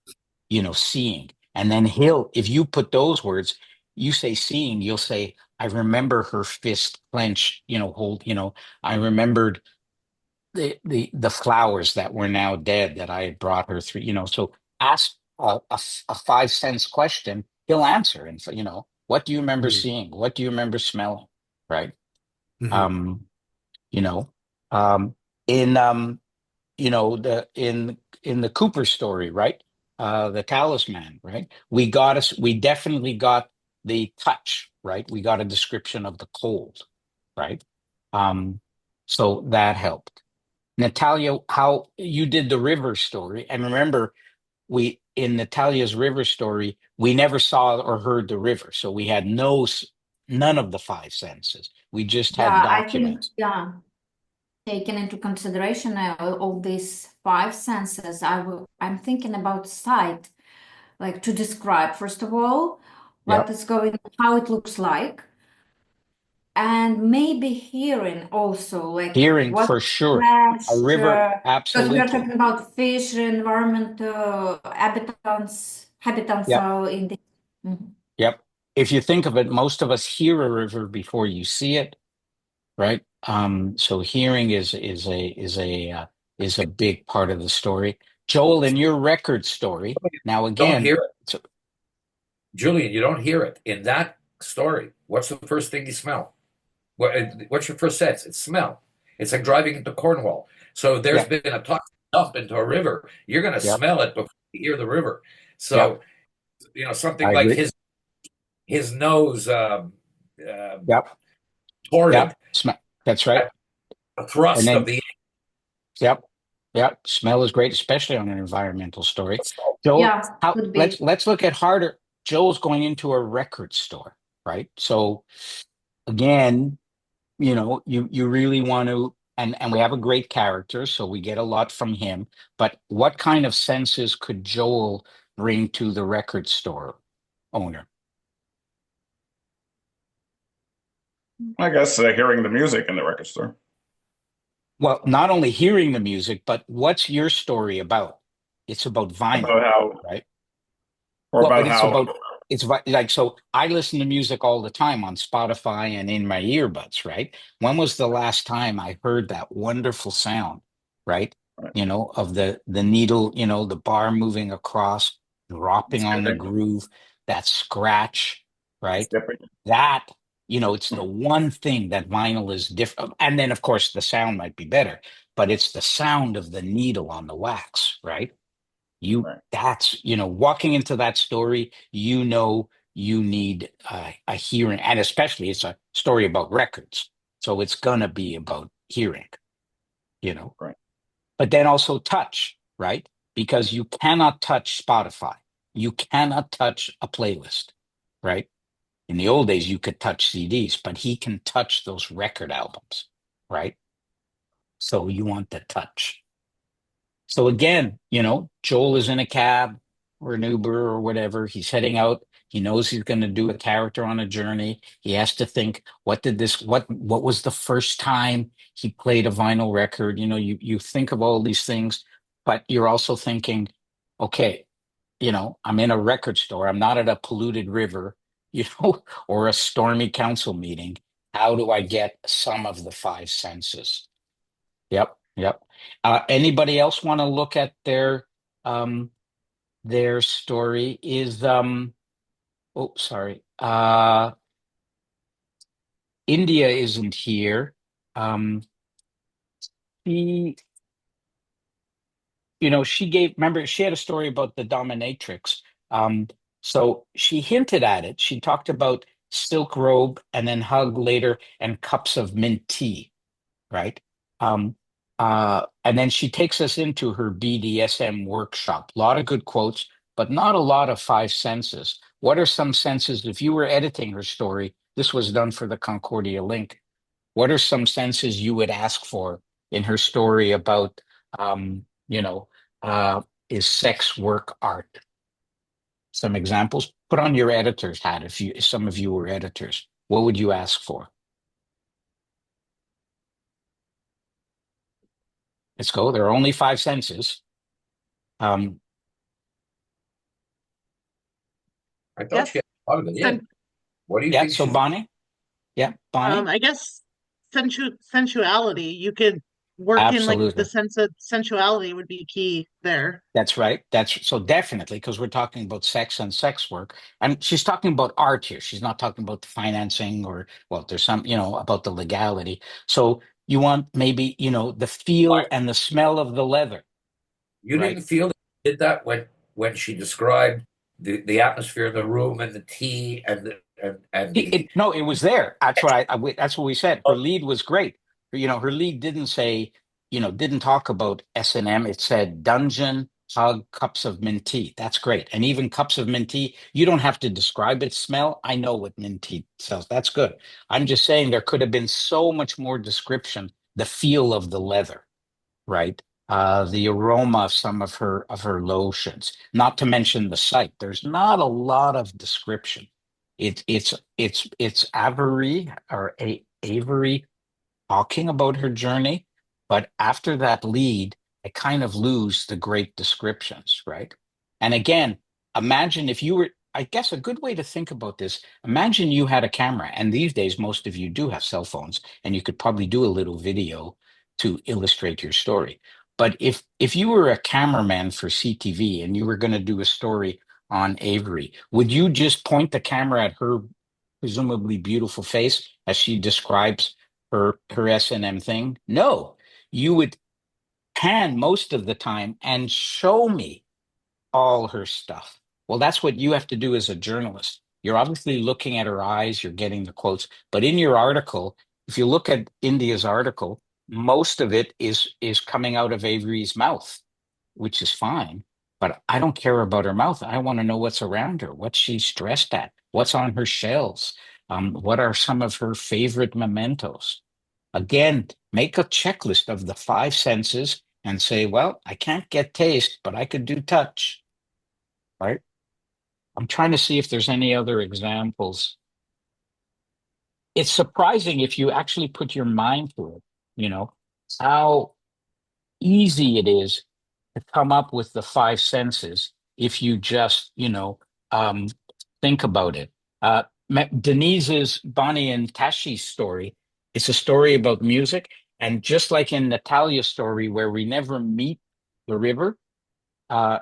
seeing? And then if you put those words, you say seeing, you'll say, I remember her fist clenched, I remembered the flowers that were now dead that I had brought her through, so ask a 5 sense question, he'll answer. And so, what do you remember mhm, seeing? What do you remember smelling? Right. mhm. Um, you know, um, in in the Cooper story, right? The talisman, right? We definitely got the touch, right? We got a description of the cold, right? Um, so that helped. Natalia, how you did the river story, and remember, we in Natalia's river story, we never saw or heard the river, so we had none of the five senses. We just had Yeah, I think, documents. yeah, taking into consideration all these five senses, I'm thinking about sight, like to describe, first of all, what Yep. is going, how it looks like, and maybe hearing also, like Hearing what for sure. A flash, river, because we are absolutely. talking about fish, environment, habitants Yep. in the. Mhm. Yep. If you think of it, most of us hear a river before you see it, right? So hearing is a big part of the story. Joel, in your record story, now Don't again, hear it. so Julian, you don't hear it. In that story, what's the first thing you smell? What's your first sense? It's smell. It's like driving into Cornwall. So if there's yep, been a toxic dump into a river, you're going to yep, smell it before you hear the river. yep. So, something I like agree. his nose Yep, torted, yep. That's right. a And thrust of then the yep, yep. Smell is great, especially on an environmental story. Joel, Yeah, how could be. let's look at harder. Joel's going into a record store, right? So again, you really want to, and we have a great character, so we get a lot from him. But what kind of senses could Joel bring to the record store owner? I guess hearing the music in the record store. Well, not only hearing the music, but what's your story about? It's about vinyl, About how, right? or Well, about but how, like, so I listen to music all the time on Spotify and in my earbuds, right? When was the last time I heard that wonderful sound, right? right, Of the needle, the bar moving across, dropping on the skipping, groove, that scratch, right? skipping. That, it's the one thing that vinyl is different. And then, of course, the sound might be better, but it's the sound of the needle on the wax, right? Right. That's, walking into that story, you need a hearing, and especially it's a story about records. So it's gonna be about hearing, you know. Right. But then also touch, right? Because you cannot touch Spotify. You cannot touch a playlist, right? In the old days, you could touch CDs, but he can touch those record albums, right? So you want the touch. So again, Joel is in a cab or an Uber or whatever. He's heading out. He knows he's going to do a character on a journey. He has to think, what was the first time he played a vinyl record? You think of all these things, but you're also thinking, okay, I'm in a record store. I'm not at a polluted river, or a stormy council meeting. How do I get some of the five senses? Yep, yep. Anybody else want to look at their story? Oh, sorry. India isn't here. She, remember, she had a story about the dominatrix. Um, so she hinted at it. She talked about silk robe and then hug later and cups of mint tea, right? Um, and then she takes us into her BDSM workshop. A lot of good quotes, but not a lot of five senses. What are some senses? If you were editing her story, this was done for the Concordia link. What are some senses you would ask for in her story about, um, you know, is sex work art? Some examples. Put on your editor's hat if some of you were editors. What would you ask for? Let's go. There are only five senses. Um, I thought Yes. she had a lot of it in. Sen- What do you yeah. think So she's? Bonnie. Yeah, Bonnie. I guess sensuality. You could work in like the Absolutely. sense of sensuality would be key there. That's right. That's so definitely because we're talking about sex and sex work. And she's talking about art here. She's not talking about the financing or, well, there's some, about the legality. So you want maybe, the feel and the smell of the leather, You right? didn't feel that she did that when she described the atmosphere in the room and the tea and the. No, it was there. That's what that's what we said. Her lead was great. Her lead didn't say, didn't talk about S&M. It said dungeon, hug, cups of mint tea. That's great. And even cups of mint tea, you don't have to describe its smell. I know what mint tea smells. That's good. I'm just saying there could have been so much more description, the feel of the leather, right? The aroma of some of her lotions, not to mention the site. There's not a lot of description. It's Avery talking about her journey, but after that lead, I kind of lose the great descriptions, right? And again, imagine if you were, I guess a good way to think about this, imagine you had a camera, and these days most of you do have cell phones, and you could probably do a little video to illustrate your story. But if you were a cameraman for CTV and you were going to do a story on Avery, would you just point the camera at her presumably beautiful face as she describes her S&M thing? No, you would pan most of the time and show me all her stuff. Well, that's what you have to do as a journalist. You're obviously looking at her eyes, you're getting the quotes, but in your article, if you look at India's article, most of it is coming out of Avery's mouth, which is fine. But I don't care about her mouth. I want to know what's around her, what she's dressed at, what's on her shelves, what are some of her favorite mementos. Again, make a checklist of the five senses and say, well, I can't get taste, but I could do touch, right? I'm trying to see if there's any other examples. It's surprising if you actually put your mind to it, how easy it is to come up with the five senses if you just, um, think about it. Denise's Bonnie and Tashi's story, it's a story about music. And just like in Natalia's story, where we never meet the river, uh,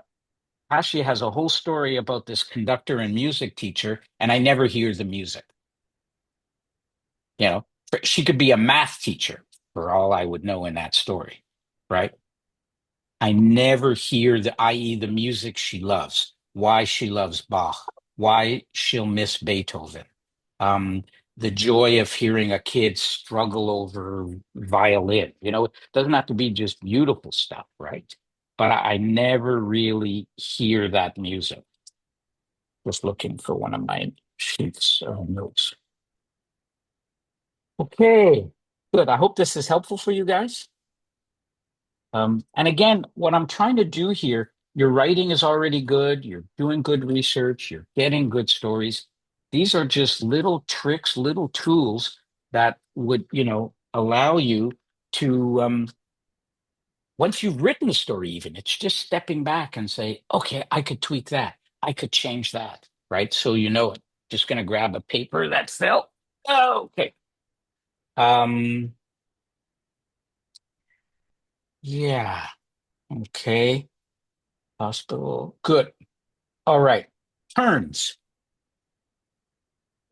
Tashi has a whole story about this conductor and music teacher, and I never hear the music. She could be a math teacher for all I would know in that story, right? I never hear i.e., the music she loves, why she loves Bach, why she'll miss Beethoven, um, the joy of hearing a kid struggle over violin. It doesn't have to be just beautiful stuff, right? But I never really hear that music. Just looking for one of my sheets of notes. Okay, good. I hope this is helpful for you guys. And again, what I'm trying to do here, your writing is already good. You're doing good research. You're getting good stories. These are just little tricks, little tools that would, allow you to, once you've written the story, even, it's just stepping back and say, okay, I could tweak that. I could change that, right? So you know it. Just going to grab a paper that fell. Oh, okay. Yeah. Okay. Hospital. Good. All right. Turns.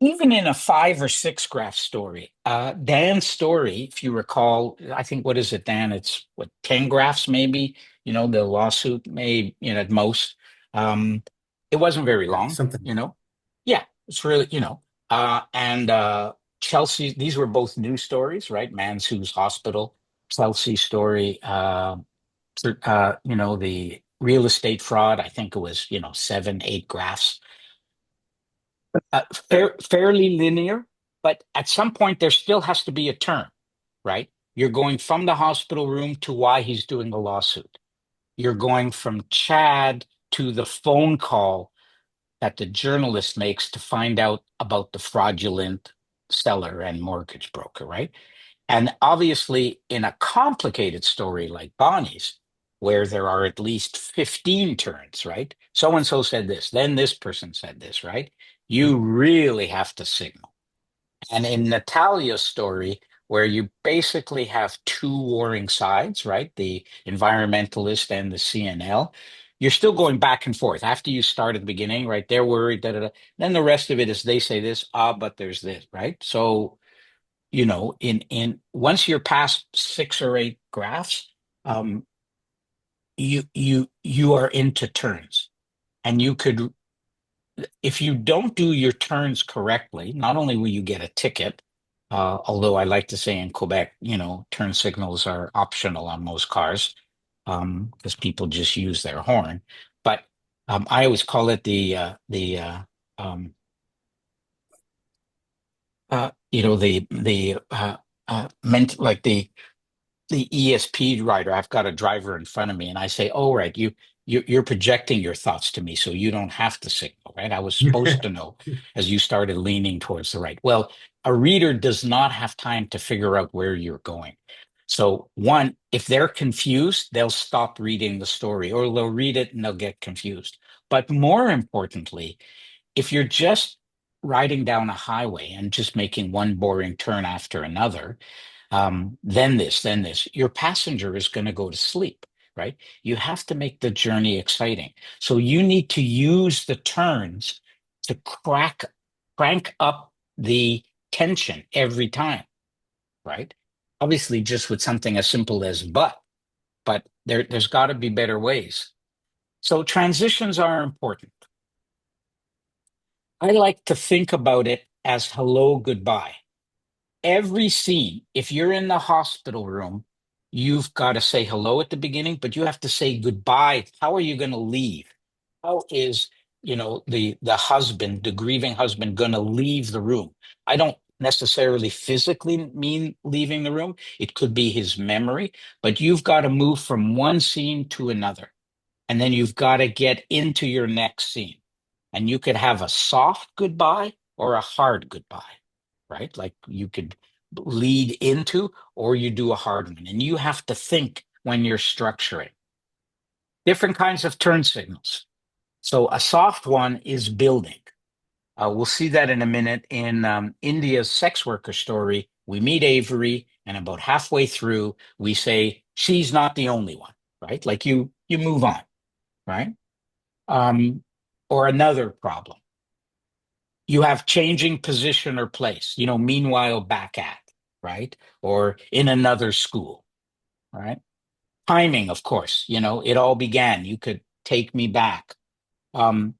Even in a 5 or 6 graph story, Dan's story, if you recall, I think, what is it, Dan? It's what, 10 graphs, maybe, the lawsuit may, at most. It wasn't very long, Something. Yeah, it's really, and Chelsea, these were both news stories, right? Mansou's Hospital, Chelsea story, the real estate fraud, I think it was, 7, 8 graphs. Fairly linear, but at some point there still has to be a turn, right? You're going from the hospital room to why he's doing the lawsuit. You're going from Chad to the phone call that the journalist makes to find out about the fraudulent seller and mortgage broker, right? And obviously, in a complicated story like Bonnie's, where there are at least 15 turns, right? So and so said this, then this person said this, right? You really have to signal. And in Natalia's story, where you basically have two warring sides, right? The environmentalist and the CNL, you're still going back and forth. After you start at the beginning, right? They're worried, da, da, da. Then the rest of it is they say this, but there's this, right? So in once you're past 6 or 8 graphs, you are into turns, and you could, if you don't do your turns correctly, not only will you get a ticket, although I like to say in Quebec, turn signals are optional on most cars, because people just use their horn, but I always call it um, meant like the ESP rider. I've got a driver in front of me, and I say, "Oh, right, you're projecting your thoughts to me, so you don't have to signal, right? I was supposed to know as you started leaning towards the right." Well, a reader does not have time to figure out where you're going. So, one, if they're confused, they'll stop reading the story, or they'll read it and they'll get confused. But more importantly, if you're just riding down a highway and just making one boring turn after another, then this, your passenger is going to go to sleep, right? You have to make the journey exciting. So you need to use the turns to crank up the tension every time, right? Obviously, just with something as simple as but there's got to be better ways. So transitions are important. I like to think about it as hello, goodbye. Every scene, if you're in the hospital room, you've got to say hello at the beginning, but you have to say goodbye. How are you going to leave? How is, the husband, the grieving husband, going to leave the room? I don't necessarily physically mean leaving the room. It could be his memory, but you've got to move from one scene to another. And then you've got to get into your next scene. And you could have a soft goodbye or a hard goodbye, right? Like you could lead into, or you do a hard one. And you have to think when you're structuring. Different kinds of turn signals. So a soft one is building. We'll see that in a minute. In India's sex worker story, we meet Avery, and about halfway through, we say, she's not the only one, right? Like you move on, right? Or another problem. You have changing position or place, meanwhile back at, right? Or in another school, right? Timing, of course, it all began. You could take me back. Um,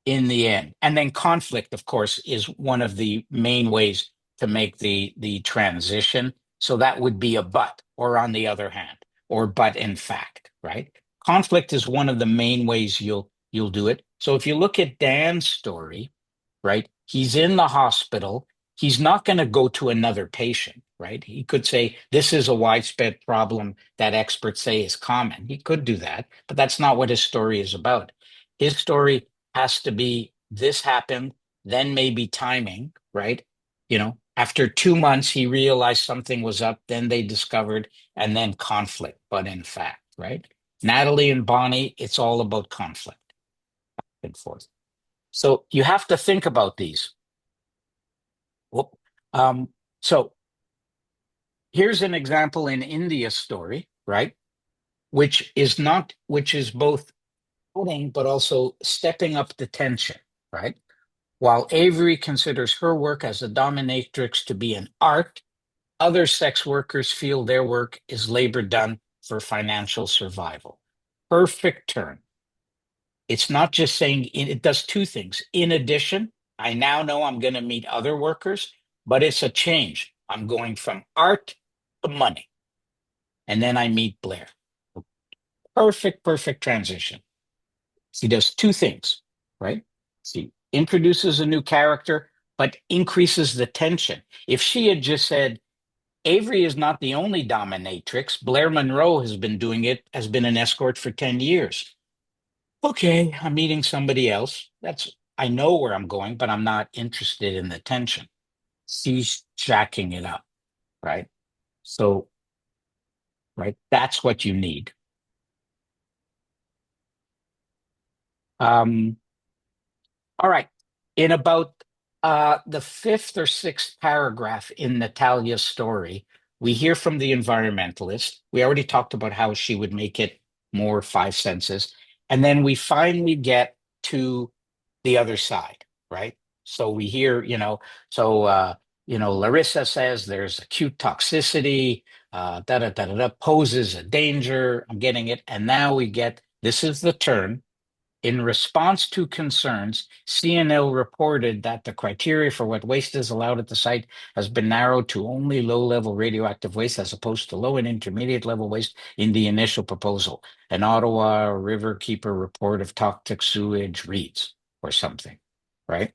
in the end. And then conflict, of course, is one of the main ways to make the transition. So that would be a but, or on the other hand, or but in fact, right? Conflict is one of the main ways you'll do it. So if you look at Dan's story, right? He's in the hospital. He's not going to go to another patient, right? He could say, this is a widespread problem that experts say is common. He could do that, but that's not what his story is about. His story has to be this happened, then maybe timing, right? After 2 months, he realized something was up, then they discovered, and then conflict, but in fact, right? Natalie and Bonnie, it's all about conflict and forth. So you have to think about these. Whoop. So here's an example in India's story, right? Which is both adding, but also stepping up the tension, right? While Avery considers her work as a dominatrix to be an art, other sex workers feel their work is labor done for financial survival. Perfect turn. It's not just saying it does two things. In addition, I now know I'm going to meet other workers, but it's a change. I'm going from art to money. And then I meet Blair. Perfect transition. He does two things, right? He introduces a new character, but increases the tension. If she had just said, Avery is not the only dominatrix, Blair Monroe has been an escort for 10 years. Okay, I'm meeting somebody else. I know where I'm going, but I'm not interested in the tension. She's jacking it up, right? So, right, that's what you need. All right. In about the fifth or sixth paragraph in Natalia's story, we hear from the environmentalist. We already talked about how she would make it more five senses. And then we finally get to the other side, right? So we hear, Larissa says there's acute toxicity, poses a danger. I'm getting it. And now we get, this is the turn. In response to concerns, CNL reported that the criteria for what waste is allowed at the site has been narrowed to only low-level radioactive waste as opposed to low and intermediate level waste in the initial proposal. An Ottawa Riverkeeper report of toxic sewage reads, or something, right?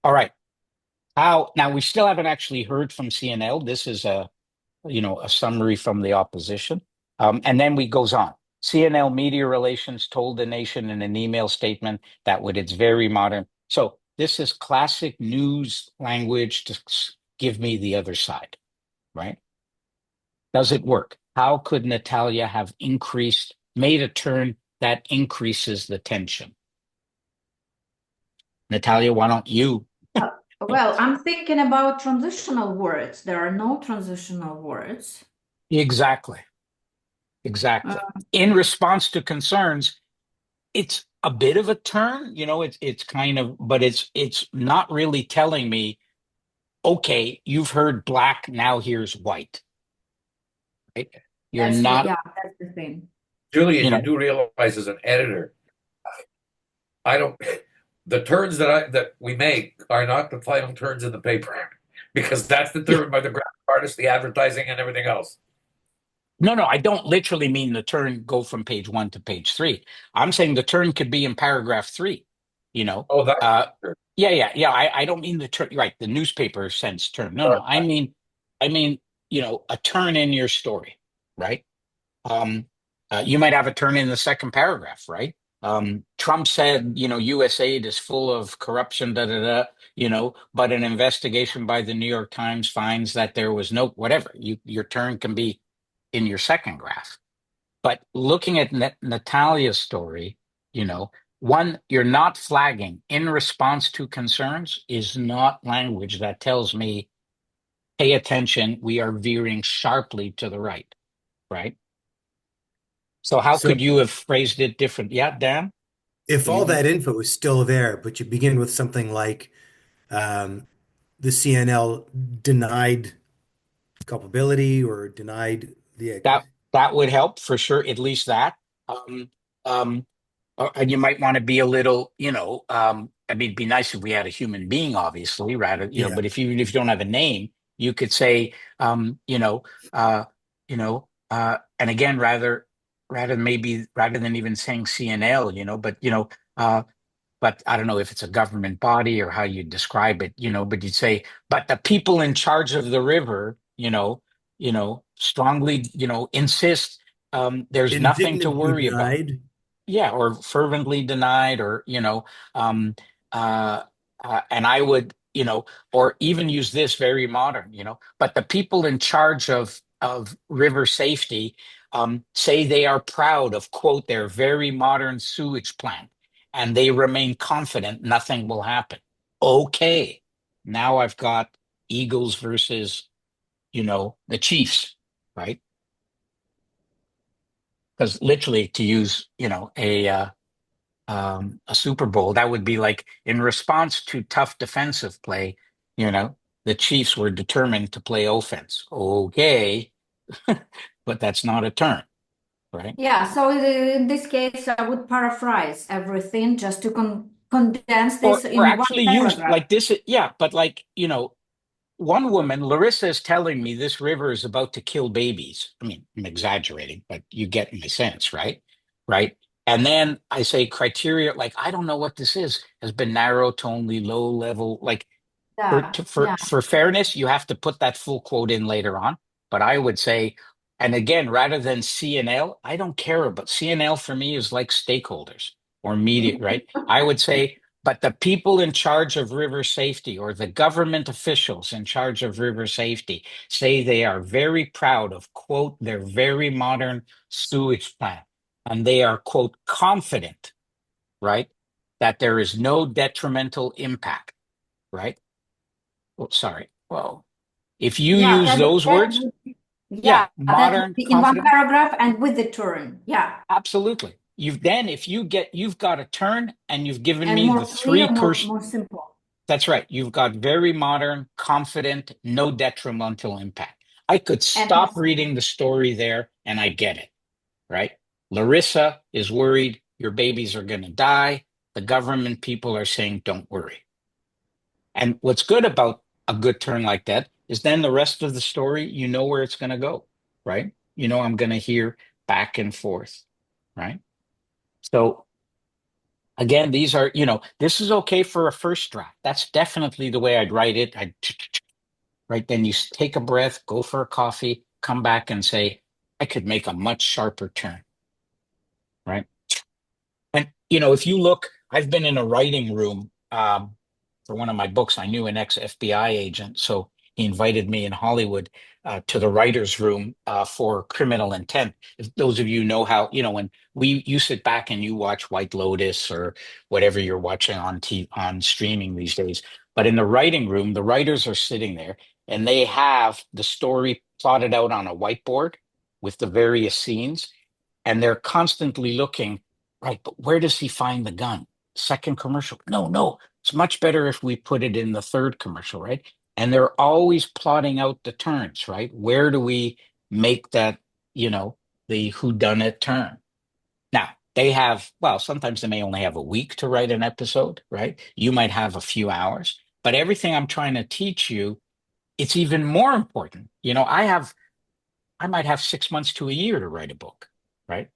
All right. Now we still haven't actually heard from CNL. This is a summary from the opposition. And then we goes on. CNL Media Relations told the nation in an email statement that with its very modern. So this is classic news language to give me the other side, right? Does it work? How could Natalia have made a turn that increases the tension? Natalia, why don't you? Well, I'm thinking about transitional words. There are no transitional words. Exactly. In response to concerns, it's a bit of a turn, it's kind of, but it's not really telling me, okay, you've heard black, now here's white, right? You're not, That's the thing. Julian, you do realize as an editor, I don't. The turns that we make are not the final turns in the paper, because that's determined by the graphic artist, the advertising, and everything else. no, I don't literally mean the turn go from page 1 to page 3. I'm saying the turn could be in paragraph 3, Oh, that's true. yeah. I don't mean the turn, right? The newspaper sense turn. No. I mean, a turn in your story, right? You might have a turn in the second paragraph, right? Trump said, U.S. aid is full of corruption, but an investigation by the New York Times finds that there was no whatever. Your turn can be in your second graph. But looking at Natalia's story, one, you're not flagging in response to concerns is not language that tells me, pay attention, we are veering sharply to the right, right? So how So could you have phrased it different? Yeah, Dan? if You all think? that info is still there, but you begin with something like um, the CNL denied culpability or denied the That That would help for sure, at least that. Um, um, and you might want to be a little, I mean, it'd be nice if we had a human being, obviously, rather, Yeah. but if you don't have a name, you could say, and again, rather than even saying CNL, uh, but I don't know if it's a government body or how you describe it, but you'd say, but the people in charge of the river, strongly, insist there's nothing to Indignantly worry about. denied. Yeah, or fervently denied, or um uh, and I would, or even use this very modern, but the people in charge of river safety say they are proud of, quote, their very modern sewage plant, and they remain confident nothing will happen. Okay, now I've got Eagles versus, the Chiefs, right? Because literally, to use, a Super Bowl, that would be like, in response to tough defensive play, the Chiefs were determined to play offense. Okay, but that's not a turn, right? Yeah, so in this case, I would paraphrase everything just to condense this Or in one actually use paragraph. like this, yeah, but like, one woman, Larissa, is telling me this river is about to kill babies. I mean, I'm exaggerating, but you get my sense, right? Right. And then I say criteria, like, I don't know what this is, has been narrowed to only low level. Like, for Yeah, to, for yeah. for fairness, you have to put that full quote in later on. But I would say, and again, rather than CNL, I don't care about CNL. For me is like stakeholders or media, right? I would say, but the people in charge of river safety, or the government officials in charge of river safety, say they are very proud of, quote, their very modern sewage plant, and they are, quote, confident, right, that there is no detrimental impact, right? Oh, sorry. Well, if you Yeah, use those words, yeah, that would modern, be in one confident, paragraph and with the turn. Yeah. absolutely. If you've got a turn and you've given And me more the clear, three curse. more simple. That's right. You've got very modern, confident, no detrimental impact. I could And stop reading the story there and I get it, right? Larissa is worried your babies are going to die. The government people are saying, don't worry. And what's good about a good turn like that is then the rest of the story, you know where it's going to go, right? I'm going to hear back and forth, right? So again, these are, this is okay for a first draft. That's definitely the way I'd write it. Right? Then you take a breath, go for a coffee, come back and say, I could make a much sharper turn, right? And if you look, I've been in a writing room for one of my books. I knew an ex-FBI agent, so he invited me in Hollywood to the writers' room for Criminal Intent. If those of you know how, when you sit back and you watch White Lotus or whatever you're watching on streaming these days, but in the writing room, the writers are sitting there and they have the story plotted out on a whiteboard with the various scenes, and they're constantly looking, right, but where does he find the gun? Second commercial? No, no. It's much better if we put it in the third commercial, right? And they're always plotting out the turns, right? Where do we make that, the whodunit turn? Now, sometimes they may only have a week to write an episode, right? You might have a few hours, but everything I'm trying to teach you, it's even more important. I might have 6 months to a year to write a book, right?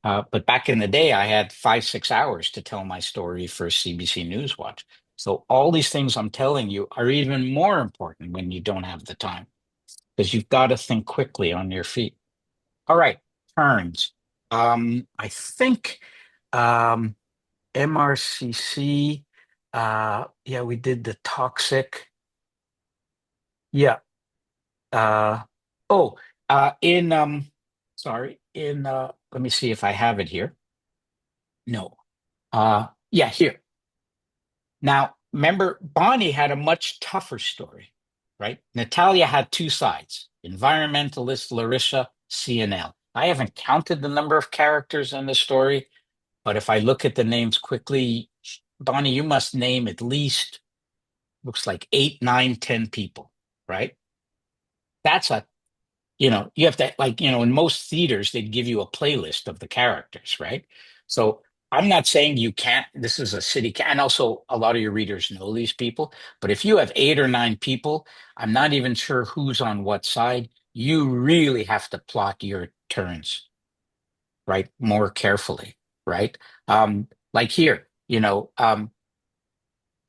But back in the day, I had 5, 6 hours to tell my story for CBC News Watch. So all these things I'm telling you are even more important when you don't have the time, because you've got to think quickly on your feet. All right, turns. I think um, MRCC. Yeah, we did the toxic. Yeah. Uh, oh, in sorry, in let me see if I have it here. No. Yeah, here. Now, remember, Bonnie had a much tougher story, right? Natalia had two sides: environmentalist Larissa, CNL. I haven't counted the number of characters in the story, but if I look at the names quickly, Bonnie, you must name at least, looks like 8, 9, 10 people, right? That's a you have to, like, in most theaters, they'd give you a playlist of the characters, right? So I'm not saying you can't, this is a city, and also a lot of your readers know these people, but if you have 8 or 9 people, I'm not even sure who's on what side. You really have to plot your turns, right? More carefully, right? Like here,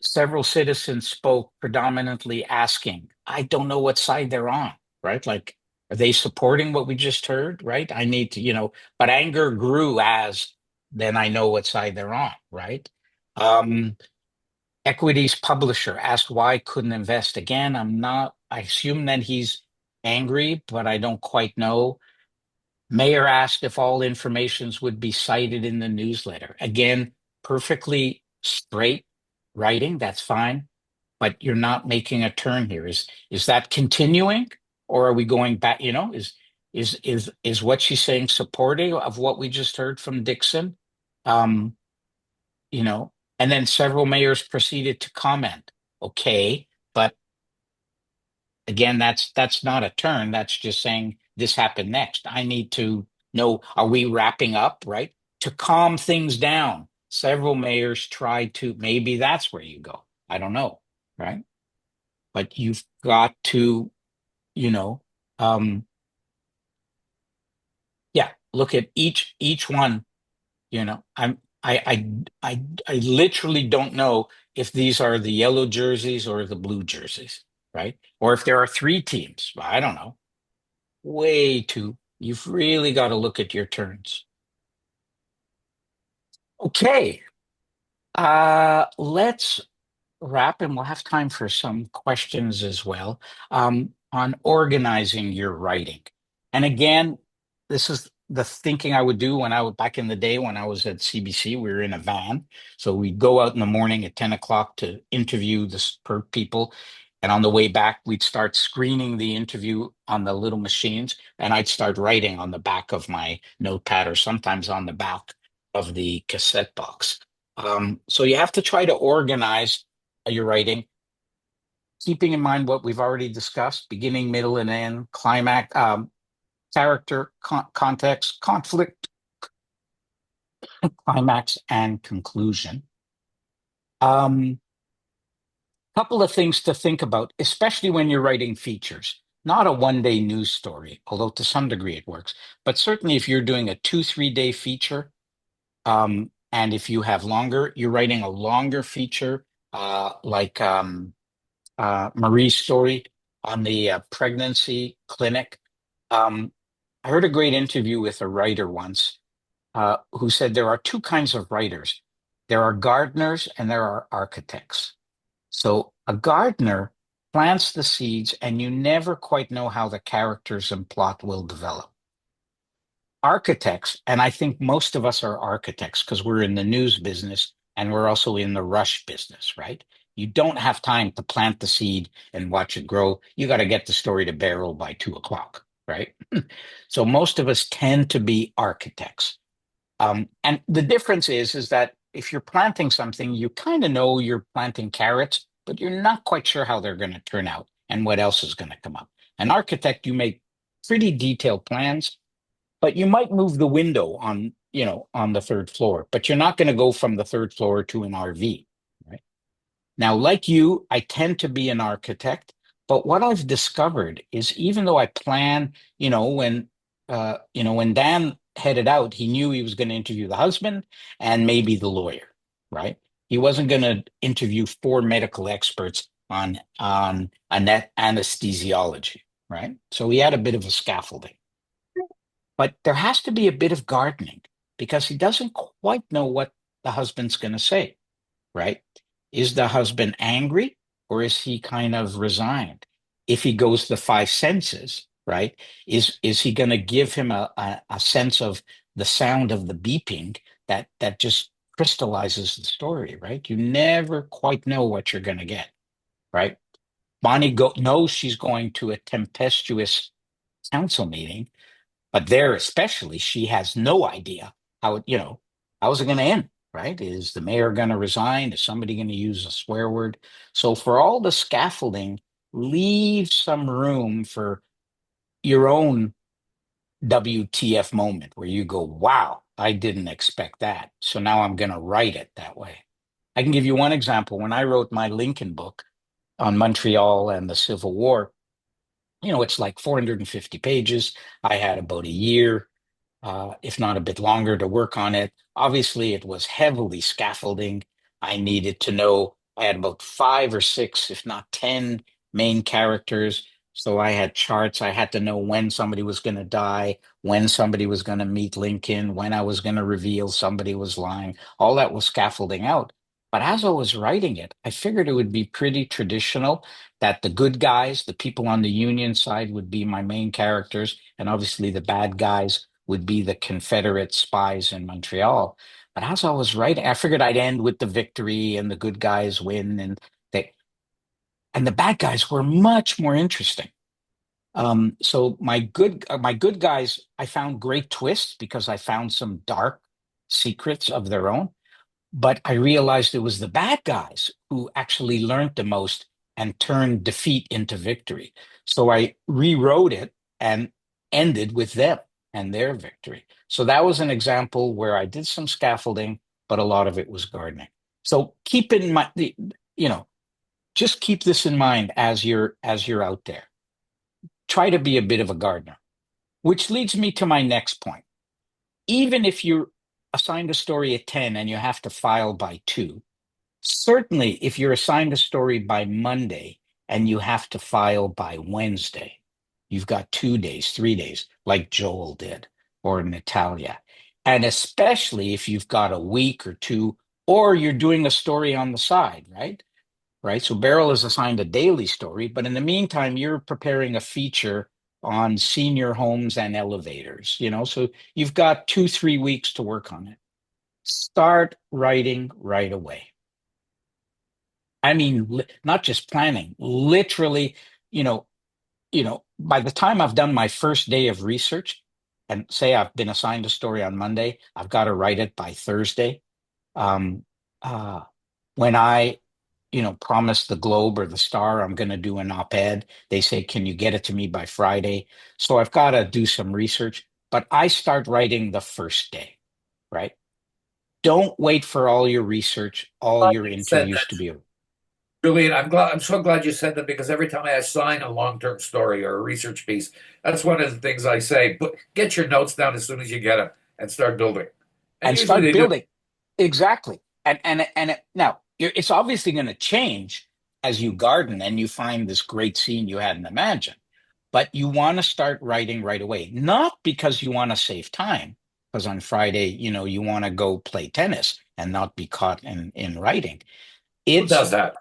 several citizens spoke predominantly asking, I don't know what side they're on, right? Like, are they supporting what we just heard, right? I need to, but anger grew as then I know what side they're on, right? Um, Equities publisher asked why I couldn't invest. Again, I assume that he's angry, but I don't quite know. Mayor asked if all informations would be cited in the newsletter. Again, perfectly straight writing, that's fine, but you're not making a turn here. Is that continuing, or are we going back? Is what she's saying supportive of what we just heard from Dixon? Um, you know, and then several mayors proceeded to comment. Okay, but again, that's not a turn. That's just saying this happened next. I need to know, are we wrapping up, right? To calm things down. Several mayors tried to, maybe that's where you go. I don't know, right? But you've got to, you know, um, yeah, look at each one, I literally don't know if these are the yellow jerseys or the blue jerseys, right? Or if there are 3 teams. I don't know. You've really got to look at your turns. Okay. Let's wrap, and we'll have time for some questions as well, on organizing your writing. And again, this is the thinking I would do when I was back in the day when I was at CBC. We were in a van. So we'd go out in the morning at 10 o'clock to interview the people. And on the way back, we'd start screening the interview on the little machines, and I'd start writing on the back of my notepad or sometimes on the back of the cassette box. So you have to try to organize your writing, keeping in mind what we've already discussed: beginning, middle, and end, climax, character, context, conflict, climax, and conclusion. Couple of things to think about, especially when you're writing features. Not a one-day news story, although to some degree it works, but certainly if you're doing a 2-3 day feature, and if you have longer, you're writing a longer feature, like Marie's story on the pregnancy clinic. I heard a great interview with a writer once, who said there are 2 kinds of writers. There are gardeners and there are architects. So a gardener plants the seeds and you never quite know how the characters and plot will develop. Architects, and I think most of us are architects because we're in the news business and we're also in the rush business, right? You don't have time to plant the seed and watch it grow. You got to get the story to barrel by 2 o'clock, right? So most of us tend to be architects. And the difference is that if you're planting something, you kind of know you're planting carrots, but you're not quite sure how they're going to turn out and what else is going to come up. An architect, you make pretty detailed plans, but you might move the window on the 3rd floor, but you're not going to go from the 3rd floor to an RV, right? Now, like you, I tend to be an architect, but what I've discovered is even though I plan, when Dan headed out, he knew he was going to interview the husband and maybe the lawyer, right? He wasn't going to interview 4 medical experts on anesthesiology, right? So he had a bit of a scaffolding. But there has to be a bit of gardening because he doesn't quite know what the husband's going to say, right? Is the husband angry or is he kind of resigned? If he goes the 5 senses, right? Is he going to give him a sense of the sound of the beeping that just crystallizes the story, right? You never quite know what you're going to get, right? Bonnie knows she's going to a tempestuous council meeting, but there especially, she has no idea how is it going to end, right? Is the mayor going to resign? Is somebody going to use a swear word? So for all the scaffolding, leave some room for, your own WTF moment where you go, wow, I didn't expect that. So now I'm going to write it that way. I can give you one example. When I wrote my Lincoln book on Montreal and the Civil War, it's like 450 pages. I had about a year, if not a bit longer, to work on it. Obviously, it was heavily scaffolding. I needed to know, I had about 5 or 6, if not 10 main characters. So I had charts. I had to know when somebody was going to die, when somebody was going to meet Lincoln, when I was going to reveal somebody was lying. All that was scaffolding out. But as I was writing it, I figured it would be pretty traditional that the good guys, the people on the Union side, would be my main characters, and obviously the bad guys would be the Confederate spies in Montreal. But as I was writing, I figured I'd end with the victory and the good guys win, and the bad guys were much more interesting. So my good guys, I found great twists because I found some dark secrets of their own. But I realized it was the bad guys who actually learned the most and turned defeat into victory. So I rewrote it and ended with them and their victory. So that was an example where I did some scaffolding, but a lot of it was gardening. So keep in mind, just keep this in mind as you're out there. Try to be a bit of a gardener, which leads me to my next point. Even if you're assigned a story at 10 and you have to file by 2, certainly if you're assigned a story by Monday and you have to file by Wednesday, you've got 2 days, 3 days, like Joel did, or Natalia. And especially if you've got a week or two, or you're doing a story on the side, right? Right. So Beryl is assigned a daily story, but in the meantime, you're preparing a feature on senior homes and elevators, so you've got 2, 3 weeks to work on it. Start writing right away. I mean, not just planning, literally, you know, by the time I've done my first day of research and say I've been assigned a story on Monday, I've got to write it by Thursday. Um, uh, when I promise the Globe or the Star I'm going to do an op-ed. They say, can you get it to me by Friday? So I've got to do some research, but I start writing the first day, right? Don't wait for all your research, all your You said interviews that, to be over. Julian. I'm so glad you said that because every time I assign a long-term story or a research piece, that's one of the things I say. Get your notes down as soon as you get them and start building. And And usually start they do. building. Exactly. Now it's obviously going to change as you garden and you find this great scene you hadn't imagined. But you want to start writing right away, not because you want to save time, because on Friday, you want to go play tennis and not be caught in writing. Who does It's that?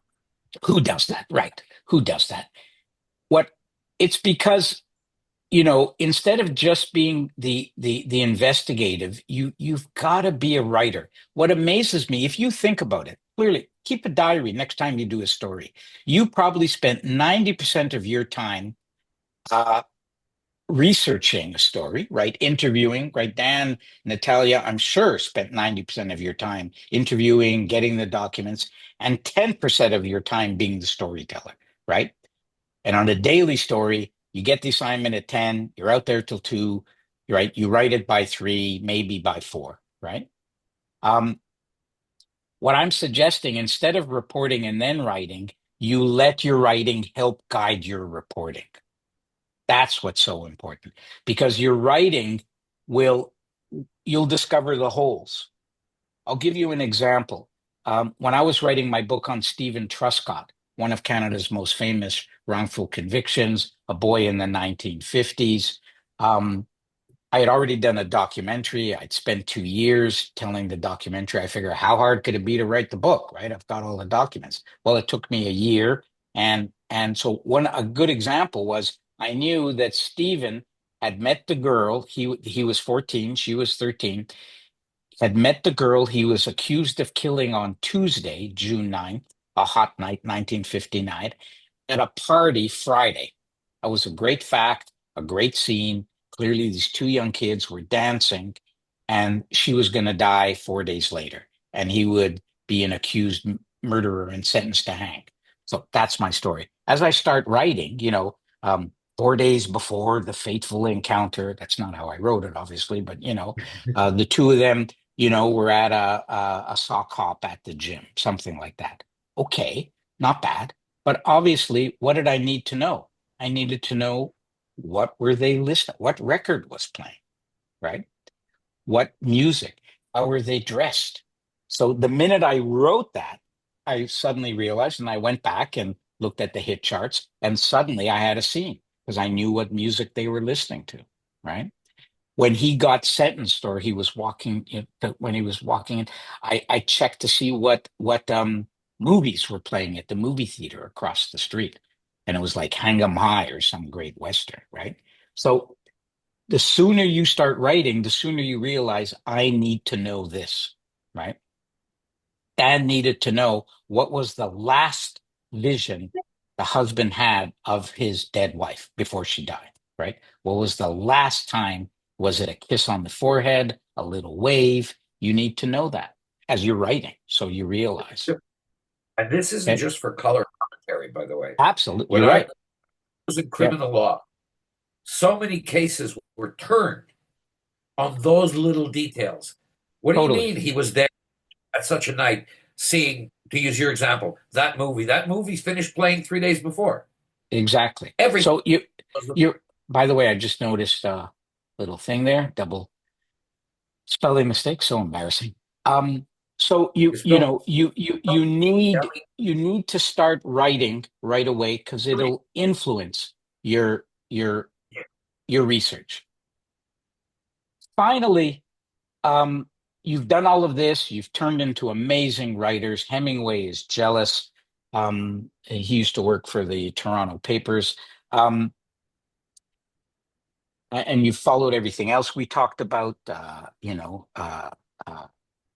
who does that, right? Who does that? What it's because instead of just being the investigative, you've got to be a writer. What amazes me, if you think about it, clearly, keep a diary next time you do a story. You probably spent 90% of your time uh, researching a story, right? Interviewing, right? Dan, Natalia, I'm sure spent 90% of your time interviewing, getting the documents, and 10% of your time being the storyteller, right? And on a daily story, you get the assignment at 10, you're out there till 2, right? You write it by 3, maybe by 4, right? Um, what I'm suggesting, instead of reporting and then writing, you let your writing help guide your reporting. That's what's so important because your writing will, you'll discover the holes. I'll give you an example. When I was writing my book on Stephen Truscott, one of Canada's most famous wrongful convictions, a boy in the 1950s, I had already done a documentary. I'd spent 2 years telling the documentary. I figure, how hard could it be to write the book, right? I've got all the documents. Well, it took me a year. And so a good example was I knew that Stephen had met the girl. He was 14, she was 13, had met the girl he was accused of killing on Tuesday, June 9th, a hot night, 1959, at a party Friday. That was a great fact, a great scene. Clearly, these two young kids were dancing, and she was going to die 4 days later, and he would be an accused murderer and sentenced to hang. So that's my story. As I start writing, 4 days before the fateful encounter. That's not how I wrote it, obviously, but the two of them, were at a sock hop at the gym, something like that. Okay, not bad. But obviously, what did I need to know? I needed to know what were they listening, what record was playing, right? What music, how were they dressed? So the minute I wrote that, I suddenly realized, and I went back and looked at the hit charts, and suddenly I had a scene because I knew what music they were listening to, right? When he got sentenced or he was walking, when he was walking in, I checked to see what movies were playing at the movie theater across the street. And it was like Hang 'em High or some great Western, right? So the sooner you start writing, the sooner you realize I need to know this, right? Dad needed to know what was the last vision the husband had of his dead wife before she died, right? What was the last time? Was it a kiss on the forehead, a little wave? You need to know that as you're writing, so you realize. And this isn't Okay? just for color commentary, by the way. Absolutely, When you're I right. was in Yeah, criminal law, so many cases were turned on those little details. What do you totally. mean he was there at such a night seeing, to use your example, that movie? That movie's finished playing 3 days before. Exactly. Everything. So you're, by the way, I just noticed a little thing there, double spelling mistake, so embarrassing. So you It's you no know you need to start writing right away because it'll influence your your your research. Finally, you've done all of this. You've turned into amazing writers. Hemingway is jealous. He used to work for the Toronto papers. Um, and you've followed everything else we talked about, uh,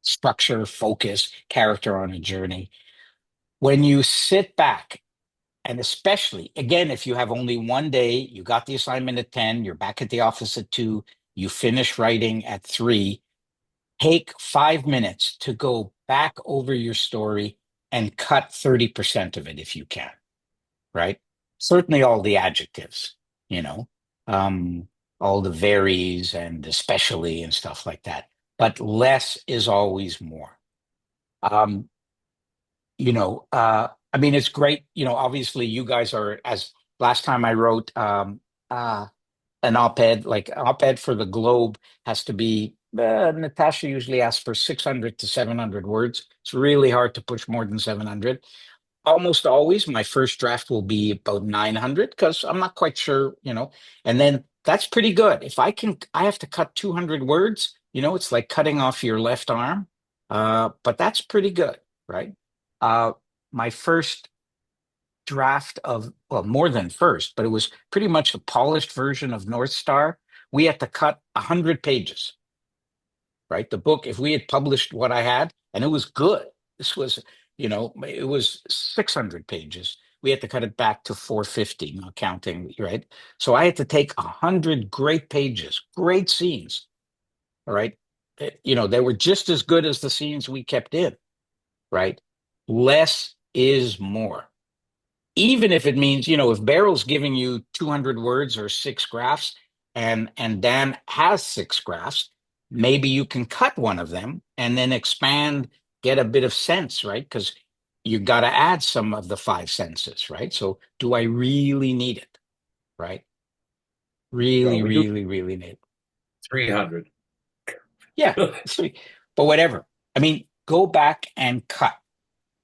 structure, focus, character on a journey. When you sit back, and especially, again, if you have only one day, you got the assignment at 10, you're back at the office at 2, you finish writing at 3, take 5 minutes to go back over your story and cut 30% of it if you can, right? Certainly all the adjectives, you know, um, all the varies and especially and stuff like that. But less is always more. Um, I mean, it's great. Obviously, you guys are, as last time I wrote uh, an op-ed, like op-ed for the Globe has to be, Natasha usually asks for 600 to 700 words. It's really hard to push more than 700. Almost always my first draft will be about 900 because I'm not quite sure, and then that's pretty good. If I have to cut 200 words, it's like cutting off your left arm. But that's pretty good, right? Uh, my first draft of, well, more than first, but it was pretty much a polished version of North Star. We had to cut 100 pages, right? The book, if we had published what I had, and it was good, this was, it was 600 pages. We had to cut it back to 450, not counting, right? So I had to take 100 great pages, great scenes, all right? They were just as good as the scenes we kept in, right? Less is more. Even if it means, if Barrel's giving you 200 words or 6 graphs and Dan has 6 graphs, maybe you can cut one of them and then expand, get a bit of sense, right? Because you got to add some of the 5 senses, right? So do I really need it, right? Well, Really, we do really, really need it. 300. Yeah, but whatever. I mean, go back and cut,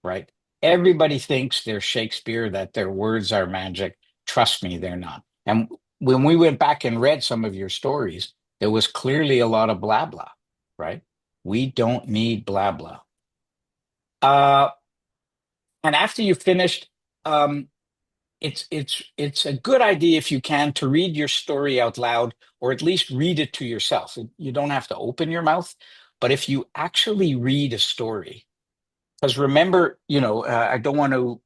right? Everybody thinks they're Shakespeare, that their words are magic. Trust me, they're not. And when we went back and read some of your stories, there was clearly a lot of blah blah, right? We don't need blah blah. Uh, and after you finished, um, it's a good idea if you can to read your story out loud, or at least read it to yourself. You don't have to open your mouth, but if you actually read a story, because remember, I don't want to,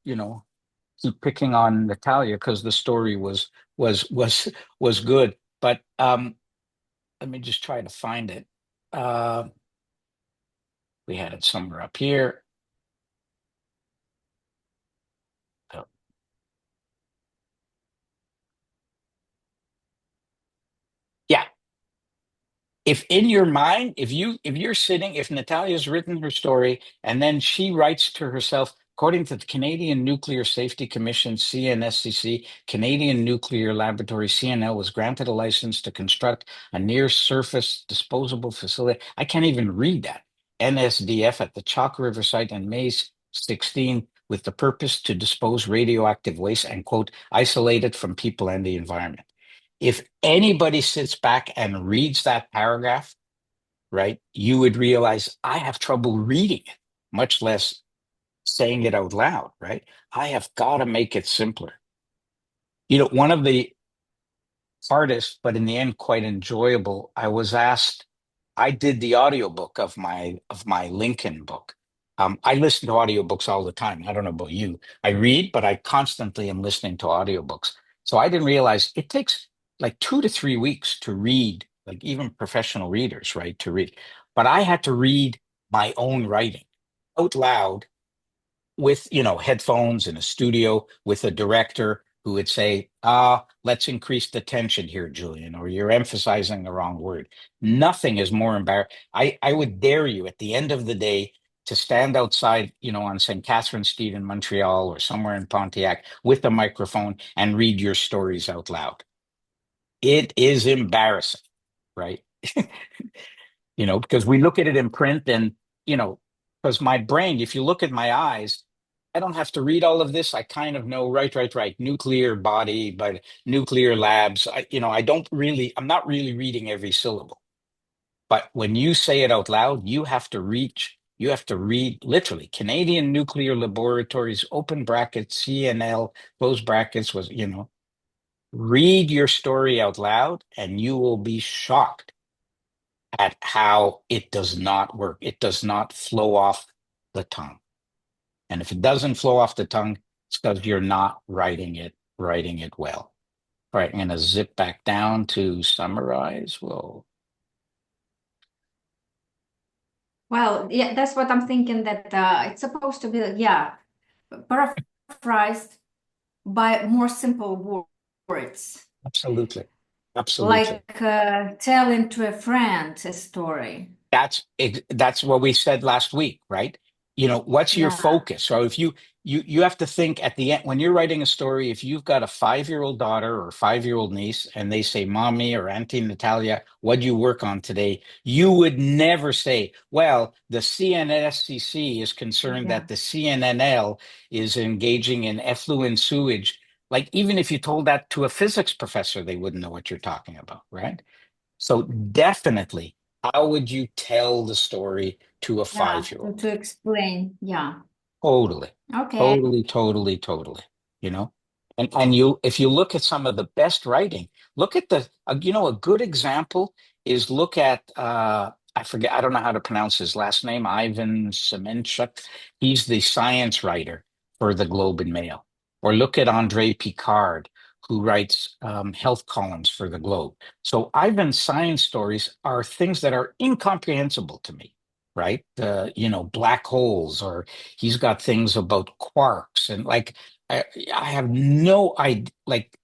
keep picking on Natalia because the story was good. But let me just try to find it. Uh, we had it somewhere up here. Oh, if in your mind, if Natalia's written her story and then she writes to herself, according to the Canadian Nuclear Safety Commission, CNSCC, Canadian Nuclear Laboratory, CNL, was granted a license to construct a near-surface disposable facility. I can't even read that. NSDF at the Chalk River site on May 16 with the purpose to dispose radioactive waste and, quote, isolate it from people and the environment. If anybody sits back and reads that paragraph, right, you would realize I have trouble reading it, much less saying it out loud, right? I have got to make it simpler. One of the hardest, but in the end quite enjoyable, I did the audiobook of my Lincoln book. I listen to audiobooks all the time. I don't know about you. I read, but I constantly am listening to audiobooks. So I didn't realize it takes like 2 to 3 weeks to read, like even professional readers, right, to read. But I had to read my own writing out loud with, headphones in a studio with a director who would say, let's increase the tension here, Julian, or you're emphasizing the wrong word. Nothing is more embarrassing. I would dare you at the end of the day to stand outside, on St. Catherine Street in Montreal or somewhere in Pontiac with a microphone and read your stories out loud. It is embarrassing, right? Because we look at it in print and, because my brain, if you look at my eyes, I don't have to read all of this. I kind of know, right. Nuclear body, but nuclear labs. I'm not really reading every syllable. But when you say it out loud, you have to read literally Canadian Nuclear Laboratories, open brackets, CNL, close brackets read your story out loud and you will be shocked at how it does not work. It does not flow off the tongue. And if it doesn't flow off the tongue, it's because you're not writing it well. All right, I'm going to zip back down to summarize. Well, yeah, that's what I'm thinking, that it's supposed to be, yeah, paraphrased by more simple words, Absolutely. like telling to a friend a story. That's what we said last week, right? What's your Yeah. focus? So if you have to think at the end when you're writing a story, if you've got a 5-year-old daughter or 5-year-old niece and they say, Mommy or Auntie Natalia, what'd you work on today? You would never say, well, the CNSCC is concerned that the CNNL is engaging in effluent sewage. Like, even if you told that to a physics professor, they wouldn't know what you're talking about, right? So definitely, how would you tell the story to a Yeah, 5-year-old? to explain. Yeah. Totally, Okay. totally. You know, and if you look at some of the best writing, look at a good example is look at I forget, I don't know how to pronounce his last name, Ivan Semenchuk. He's the science writer for the Globe and Mail. Or look at Andre Picard, who writes health columns for the Globe. So Ivan's science stories are things that are incomprehensible to me, right? Black holes, or he's got things about quarks, and like I have no idea, like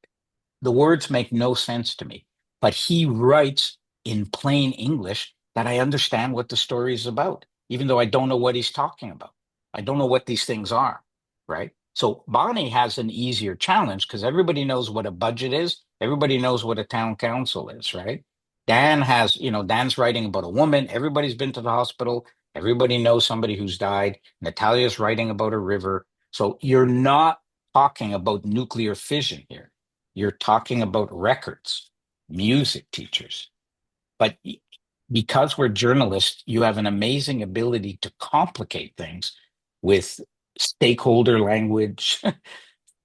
the words make no sense to me, but he writes in plain English that I understand what the story is about, even though I don't know what he's talking about. I don't know what these things are, right? So Bonnie has an easier challenge because everybody knows what a budget is. Everybody knows what a town council is, right? Dan's writing about a woman. Everybody's been to the hospital. Everybody knows somebody who's died. Natalia's writing about a river. So you're not talking about nuclear fission here. You're talking about records, music teachers. But because we're journalists, you have an amazing ability to complicate things with stakeholder language,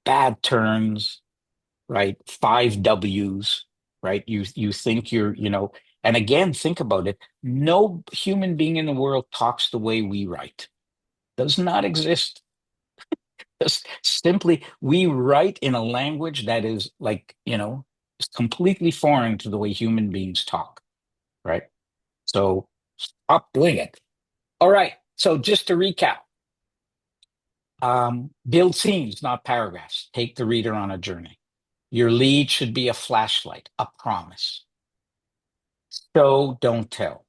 bad terms, right? 5 Ws, right? You think and again, think about it. No human being in the world talks the way we write. Does not exist. Just simply, we write in a language that is is completely foreign to the way human beings talk, right? So stop doing it. All right. So just to recap, build scenes, not paragraphs. Take the reader on a journey. Your lead should be a flashlight, a promise. Show, don't tell.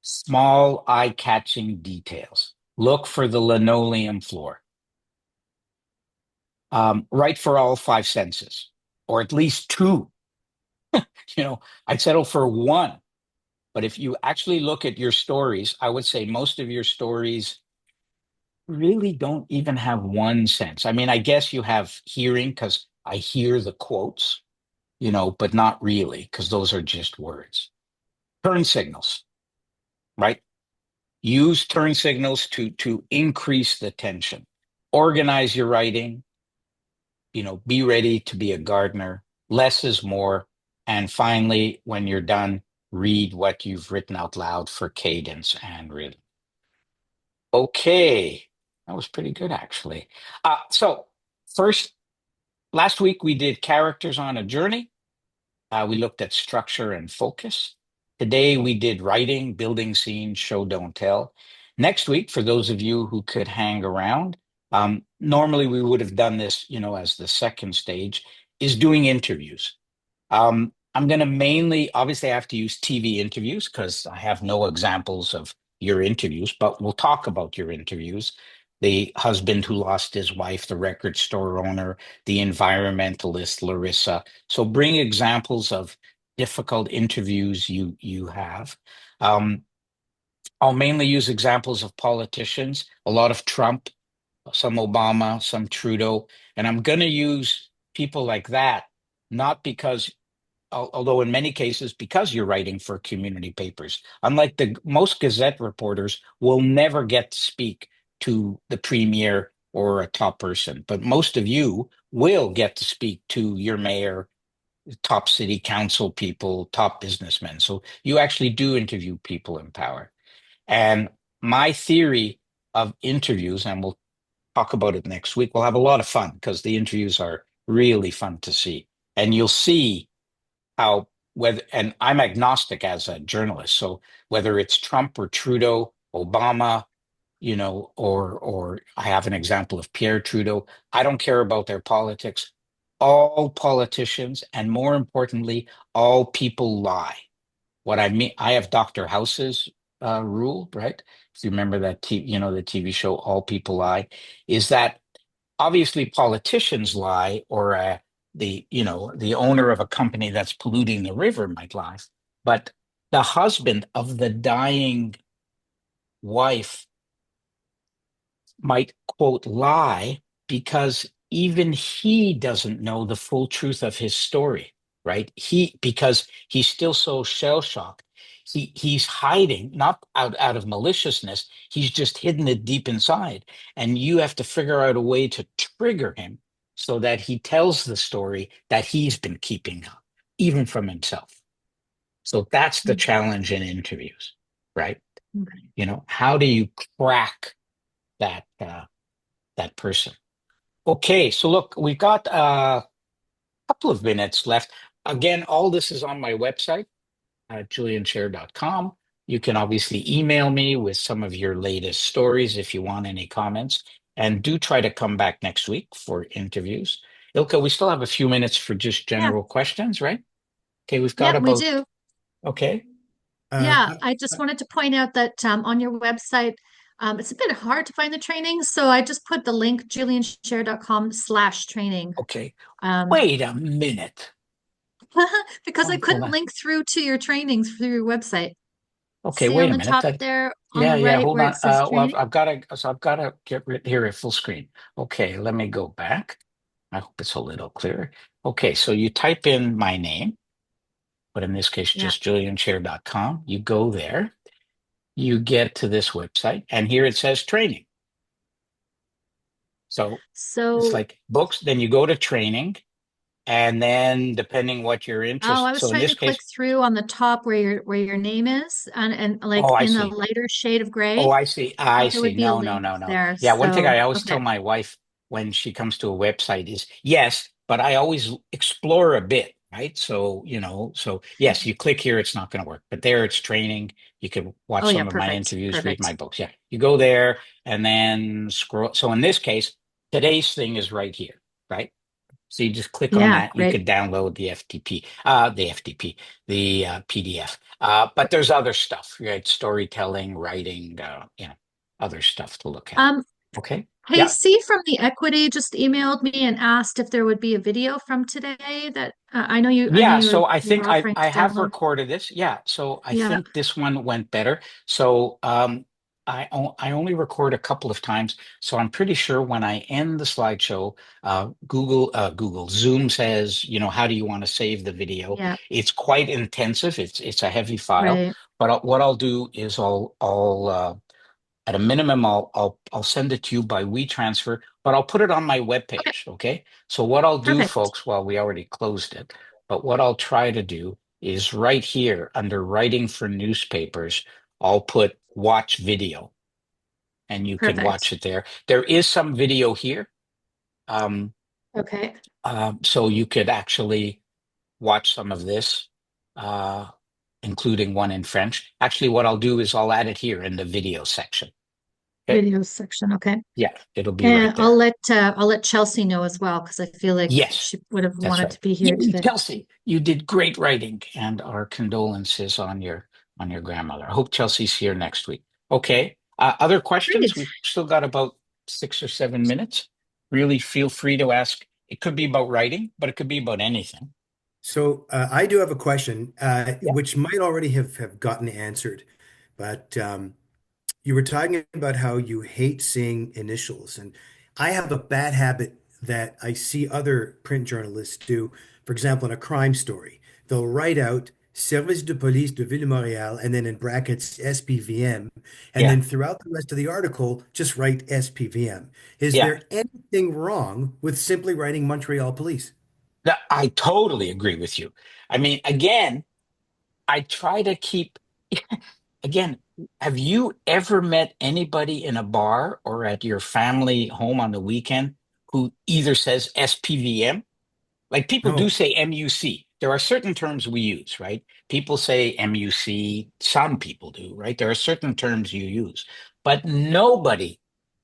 Small, eye-catching details. Look for the linoleum floor. Write for all 5 senses, or at least 2. I'd settle for 1. But if you actually look at your stories, I would say most of your stories really don't even have 1 sense. I mean, I guess you have hearing because I hear the quotes, but not really because those are just words. Turn signals, right? Use turn signals to increase the tension. Organize your writing, be ready to be a gardener. Less is more. And finally, when you're done, read what you've written out loud for cadence and rhythm. Okay, that was pretty good, actually. So first, last week we did characters on a journey. We looked at structure and focus. Today we did writing, building scenes, show, don't tell. Next week, for those of you who could hang around, normally we would have done this, as the second stage, is doing interviews. I'm going to mainly, obviously, I have to use TV interviews because I have no examples of your interviews, but we'll talk about your interviews. The husband who lost his wife, the record store owner, the environmentalist, Larissa. So bring examples of difficult interviews you have. I'll mainly use examples of politicians, a lot of Trump, some Obama, some Trudeau, and I'm going to use people like that, not because although in many cases because you're writing for community papers. Unlike the most Gazette reporters will never get to speak to the premier or a top person, but most of you will get to speak to your mayor, top city council people, top businessmen. So you actually do interview people in power. And my theory of interviews, and we'll talk about it next week, we'll have a lot of fun because the interviews are really fun to see. And you'll see how and I'm agnostic as a journalist, so whether it's Trump or Trudeau, Obama, or I have an example of Pierre Trudeau, I don't care about their politics. All politicians, and more importantly, all people lie. What I mean, I have Dr. House's rule, right? If you remember that, the TV show All People Lie, is that obviously politicians lie, or the owner of a company that's polluting the river might lie, but the husband of the dying wife might quote lie because even he doesn't know the full truth of his story, right? Because he's still so shell shocked. He's hiding, not out of maliciousness. He's just hidden it deep inside. And you have to figure out a way to trigger him so that he tells the story that he's been keeping up, even from himself. So that's the challenge in interviews, right? How do you crack that person? Okay, so look, we've got a couple of minutes left. Again, all this is on my website at julianshare.com. You can obviously email me with some of your latest stories if you want any comments. And do try to come back next week for interviews. Ilka, we still have a few minutes for just general questions, right? Okay, we've got Yeah, we about, do. okay. Yeah, I just wanted to point out that on your website, it's a bit hard to find the training. So I just put the link julianshare.com/training. Okay. Um, Wait a minute. because I Hold couldn't on. link through to your trainings through your website. Okay, See wait on a the minute. top there on Yeah, the right hold where on. it says Well, training. I've got to get rid here at full screen. Okay, let me go back. I hope it's a little clearer. Okay, so you type in my name, but in this case, Yeah. just julianshare.com. You go there, you get to this website, and here it says training. So it's So, like books, then you go to training, and then depending what you're oh, interested. I was So in trying this to click case, through on the top where your name is and like oh, I in the see. lighter shade of Oh, gray. I see. I I thought there see. would be a No, no, link no, no. there. Yeah, one thing So, I always okay. tell my wife when she comes to a website is yes, but I always explore a bit, right? So, so yes, you click here, it's not going to work, but there it's training. You can watch Oh yeah, some of my perfect. interviews, read my Perfect. books. Yeah, you go there and then scroll. So in this case, today's thing is right here, right? So you just click on Yeah, that. You great. could download the PDF. But there's other stuff, right? Storytelling, writing, other stuff to look at. Um, Okay. Hey, Yeah. C from the Equity just emailed me and asked if there would be a video from today that I know Yeah, so I you're think I offering I to have download. recorded this. Yeah, so I Yeah, think this one went better. So I only record a couple of times, so I'm pretty sure when I end the slideshow, Google Zoom says, how do you want to save the video? yeah, It's quite intensive. It's a heavy file, right. but what I'll do is I'll at a minimum, I'll send it to you by WeTransfer, but I'll put it on my Okay, webpage. Okay. So what I'll do, perfect. folks, well, we already closed it, but what I'll try to do is right here under writing for newspapers, I'll put watch video and you can Perfect. watch it there. There is some video here. Um, Okay. so you could actually watch some of this, uh, including one in French. Actually, what I'll do is I'll add it here in the video section. Okay. Video section. Okay. Yeah, it'll be right And there. I'll let Chelsea know as well because I feel like Yes, she would have that's wanted right. to be here today. Chelsea, you did great writing, and our condolences on your grandmother. I hope Chelsea's here next week. Okay. Other questions? Great. We've still got about 6 or 7 minutes. Really feel free to ask. It could be about writing, but it could be about anything. So I do have a question, Yeah. which might already have gotten answered, but you were talking about how you hate seeing initials, and I have a bad habit that I see other print journalists do. For example, in a crime story, they'll write out Service de Police de Ville-Montréal and then in brackets SPVM, and Yeah. then throughout the rest of the article, just write SPVM. Is Yeah. there anything wrong with simply writing Montreal Police? I totally agree with you. I mean, again, I try to keep, again, have you ever met anybody in a bar or at your family home on the weekend who either says SPVM? Like people do No. say MUC. There are certain terms we use, right? People say MUC. Some people do, right? There are certain terms you use, but nobody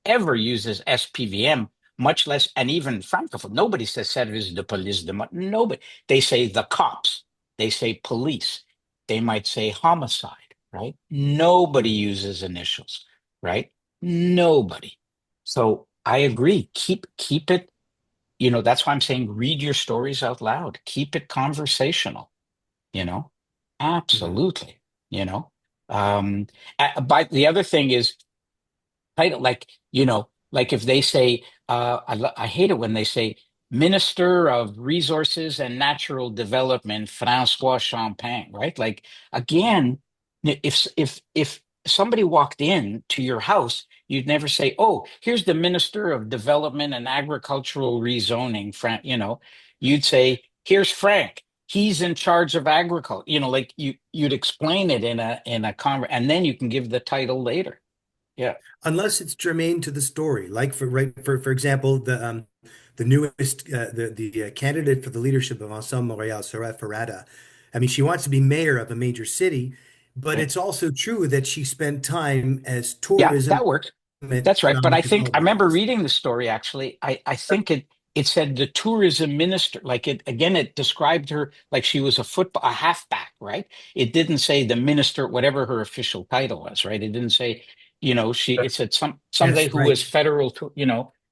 ever uses SPVM, much less, and even Francophone. Nobody says Service de Police de Nobody. They say the cops. They say police. They might say homicide, right? Nobody uses initials, right? Nobody. So I agree. Keep it, that's why I'm saying read your stories out loud. Keep it conversational, you know? Mhm. Absolutely, you know? But the other thing is title, like if they say, I hate it when they say Minister of Resources and Natural Development, Francois Champagne, right? Like again, if somebody walked in to your house, you'd never say, "Oh, here's the Minister of Development and Agricultural Rezoning." You'd say, "Here's Frank. He's in charge of agriculture." Like you'd explain it in a and then you can give the title later. Yeah. Unless it's germane to the story, like for example, the newest the candidate for the leadership of Ensemble Montréal, Sarah Ferrada. I mean, she wants to be mayor of a major city, but it's also true that she spent time as Yeah, tourism that works. and That's right. But economic I think I development remember analyst. reading the story actually. I think it said the tourism minister, like it described her like she was a halfback, right? It didn't say the minister, whatever her official title was, right? It didn't say, it said somebody Yes, who right. was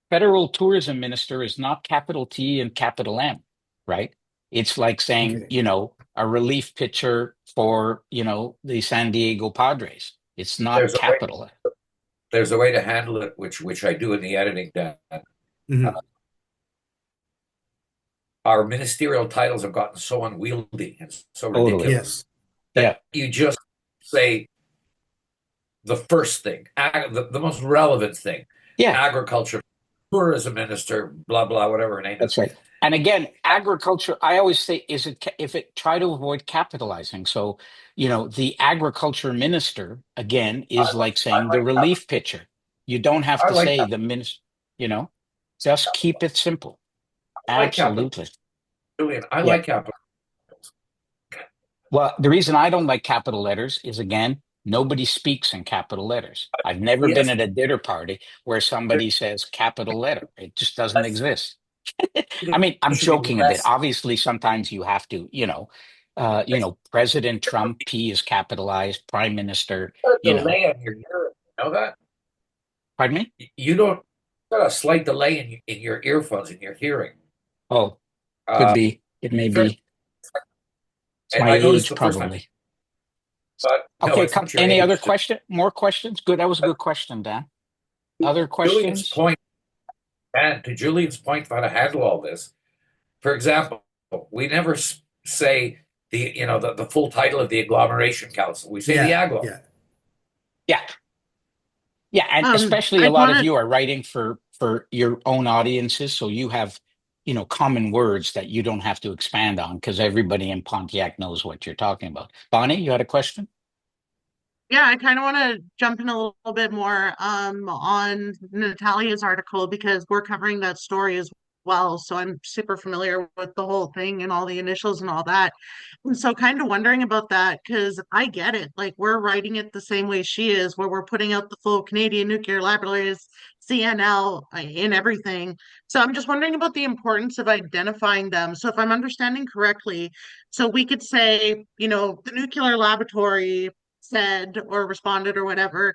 federal tourism minister is not capital T and capital M, right? It's like saying, Okay. a relief pitcher for, the San Diego Padres. It's not There's a way. capital. There's a way to handle it, which I do in the editing. That Hmm. our ministerial titles have gotten so unwieldy and so Totally. ridiculous Yes. Yeah. that you just say the first thing, the most relevant thing, Yeah, agriculture, tourism minister, blah blah, whatever her name is. that's right. And again, agriculture, I always say, if it try to avoid capitalizing. So, the agriculture minister, again, is like I saying the like relief pitcher. You don't have I to like say the minister, you know, just keep it simple. I like capital. Absolutely. Julian, I Yeah. like capital. Well, the reason I don't like capital letters is, again, nobody speaks in capital letters. I've never been Yes, at a dinner party where somebody says capital letter. It just doesn't that's exist. I mean, I'm Should be joking a bit. less. Obviously, sometimes you have to, President Trump, P is capitalized, Prime Minister, A you know, delay on your hearing. You know that? pardon me? You don't got a slight delay in your earphones in your hearing. Oh, could Uh, be. It may first, be. It's my I noticed age, the first time, probably. but no, Okay, it's not your any other age. question? More questions? Good. That was a good question, Dan. Other Julian's questions? point, and to Julian's point, how to handle all this. For example, we never say the full title of the agglomeration council. We say the Yeah, agglo. yeah. Yeah. Yeah, and especially I a lot of wanted you are writing for your own audiences, so you have, common words that you don't have to expand on because everybody in Pontiac knows what you're talking about. Bonnie, you had a question? Yeah, I kind of want to jump in a little bit more on Natalia's article because we're covering that story as well. So I'm super familiar with the whole thing and all the initials and all that. And so kind of wondering about that because I get it. Like we're writing it the same way she is, where we're putting out the full Canadian Nuclear Laboratories, CNL in everything. So I'm just wondering about the importance of identifying them. So if I'm understanding correctly, so we could say, the nuclear laboratory said or responded or whatever,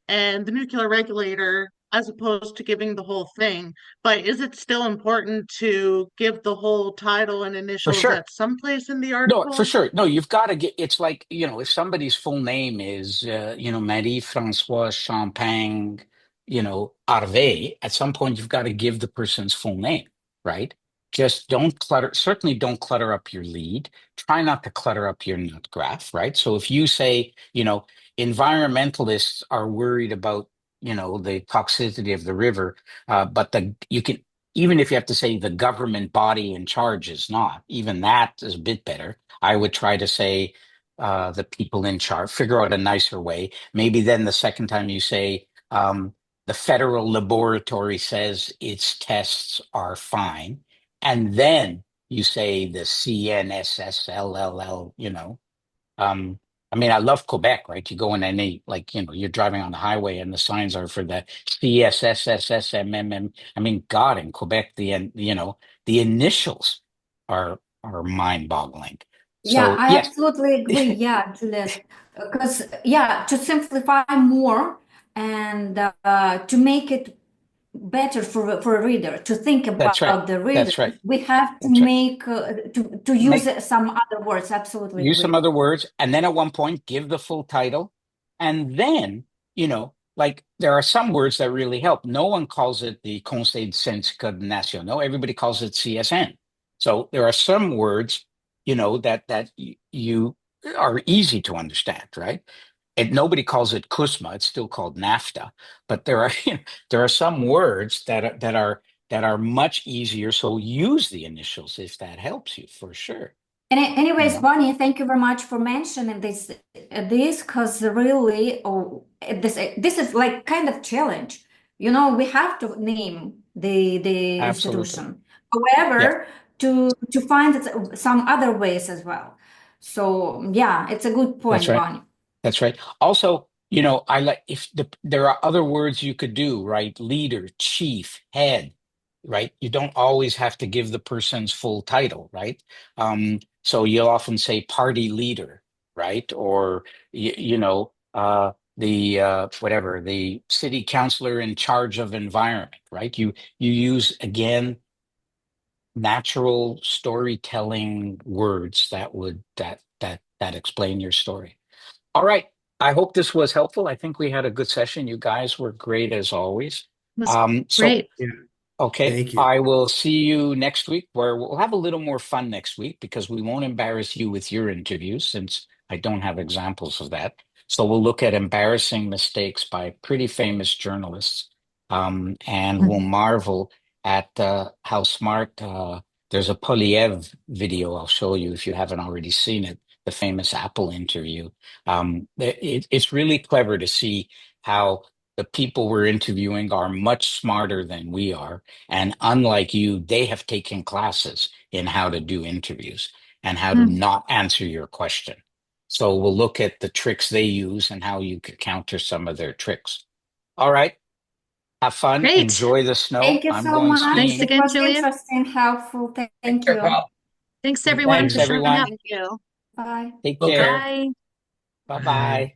and the nuclear regulator, as opposed to giving the whole thing. But is it still important to give the whole title and For initials sure. at some place in the No, for article? sure. No, you've got to get, it's like, if somebody's full name is, Marie-François Champagne, Harvey, at some point you've got to give the person's full name, right? Just certainly don't clutter up your lead. Try not to clutter up your nut graph, right? So if you say, environmentalists are worried about, the toxicity of the river, but you can, even if you have to say the government body in charge is not, even that is a bit better. I would try to say the people in charge, figure out a nicer way. Maybe then the second time you say the federal laboratory says its tests are fine. And then you say the CNSSLLL, um, I mean, I love Quebec, right? You go in any, like, you're driving on the highway and the signs are for the CSSSSMMM. I mean, God, in Quebec, the initials are mind-boggling. Yeah, So I yes, absolutely agree. Yeah, Juliet. Because, yeah, to simplify more and to make it better for a reader to think that's right. about the reader, That's right. we have to That's right. make to use Make some other words. Absolutely use some agree. other words, and then at one point give the full title, and then like there are some words that really help. No one calls it the Conseil de Syndicat National. Everybody calls it CSN. So there are some words that you are easy to understand, right? And nobody calls it CUSMA. It's still called NAFTA. But there are there are some words that are much easier. So use the initials if that helps you, for sure. And You anyways, know. Bonnie, thank you very much for mentioning this because really, this is like kind of challenge. We have to name the Absolutely. institution. Yeah, However, to find some other ways as well. So yeah, it's a good that's point, right. Bonnie. That's right. Also, I like if there are other words you could do, right? Leader, chief, head, right? You don't always have to give the person's full title, right? So you'll often say party leader, right? Or the whatever, the city councilor in charge of environment, right? You use again natural storytelling words that explain your story. All right. I hope this was helpful. I think we had a good session. You guys were great as always. Was So great. Yeah. okay, Thank you. I will see you next week where we'll have a little more fun next week because we won't embarrass you with your interviews since I don't have examples of that. So we'll look at embarrassing mistakes by pretty famous journalists, and we'll marvel at how smart. There's a Polyev video I'll show you if you haven't already seen it, the famous Apple interview. It's really clever to see how the people we're interviewing are much smarter than we are. And unlike you, they have taken classes in how to do interviews and how to not answer your question. So we'll look at the tricks they use and how you could counter some of their tricks. All right. Have fun. Great. Enjoy the snow. Thank you I'm so going much. Thanks skiing. It again, was Julian. interesting, helpful. Thank you. Thanks everyone Thanks, for showing everyone. up. Thank you. Bye. Take Okay. care. Bye. Bye-bye.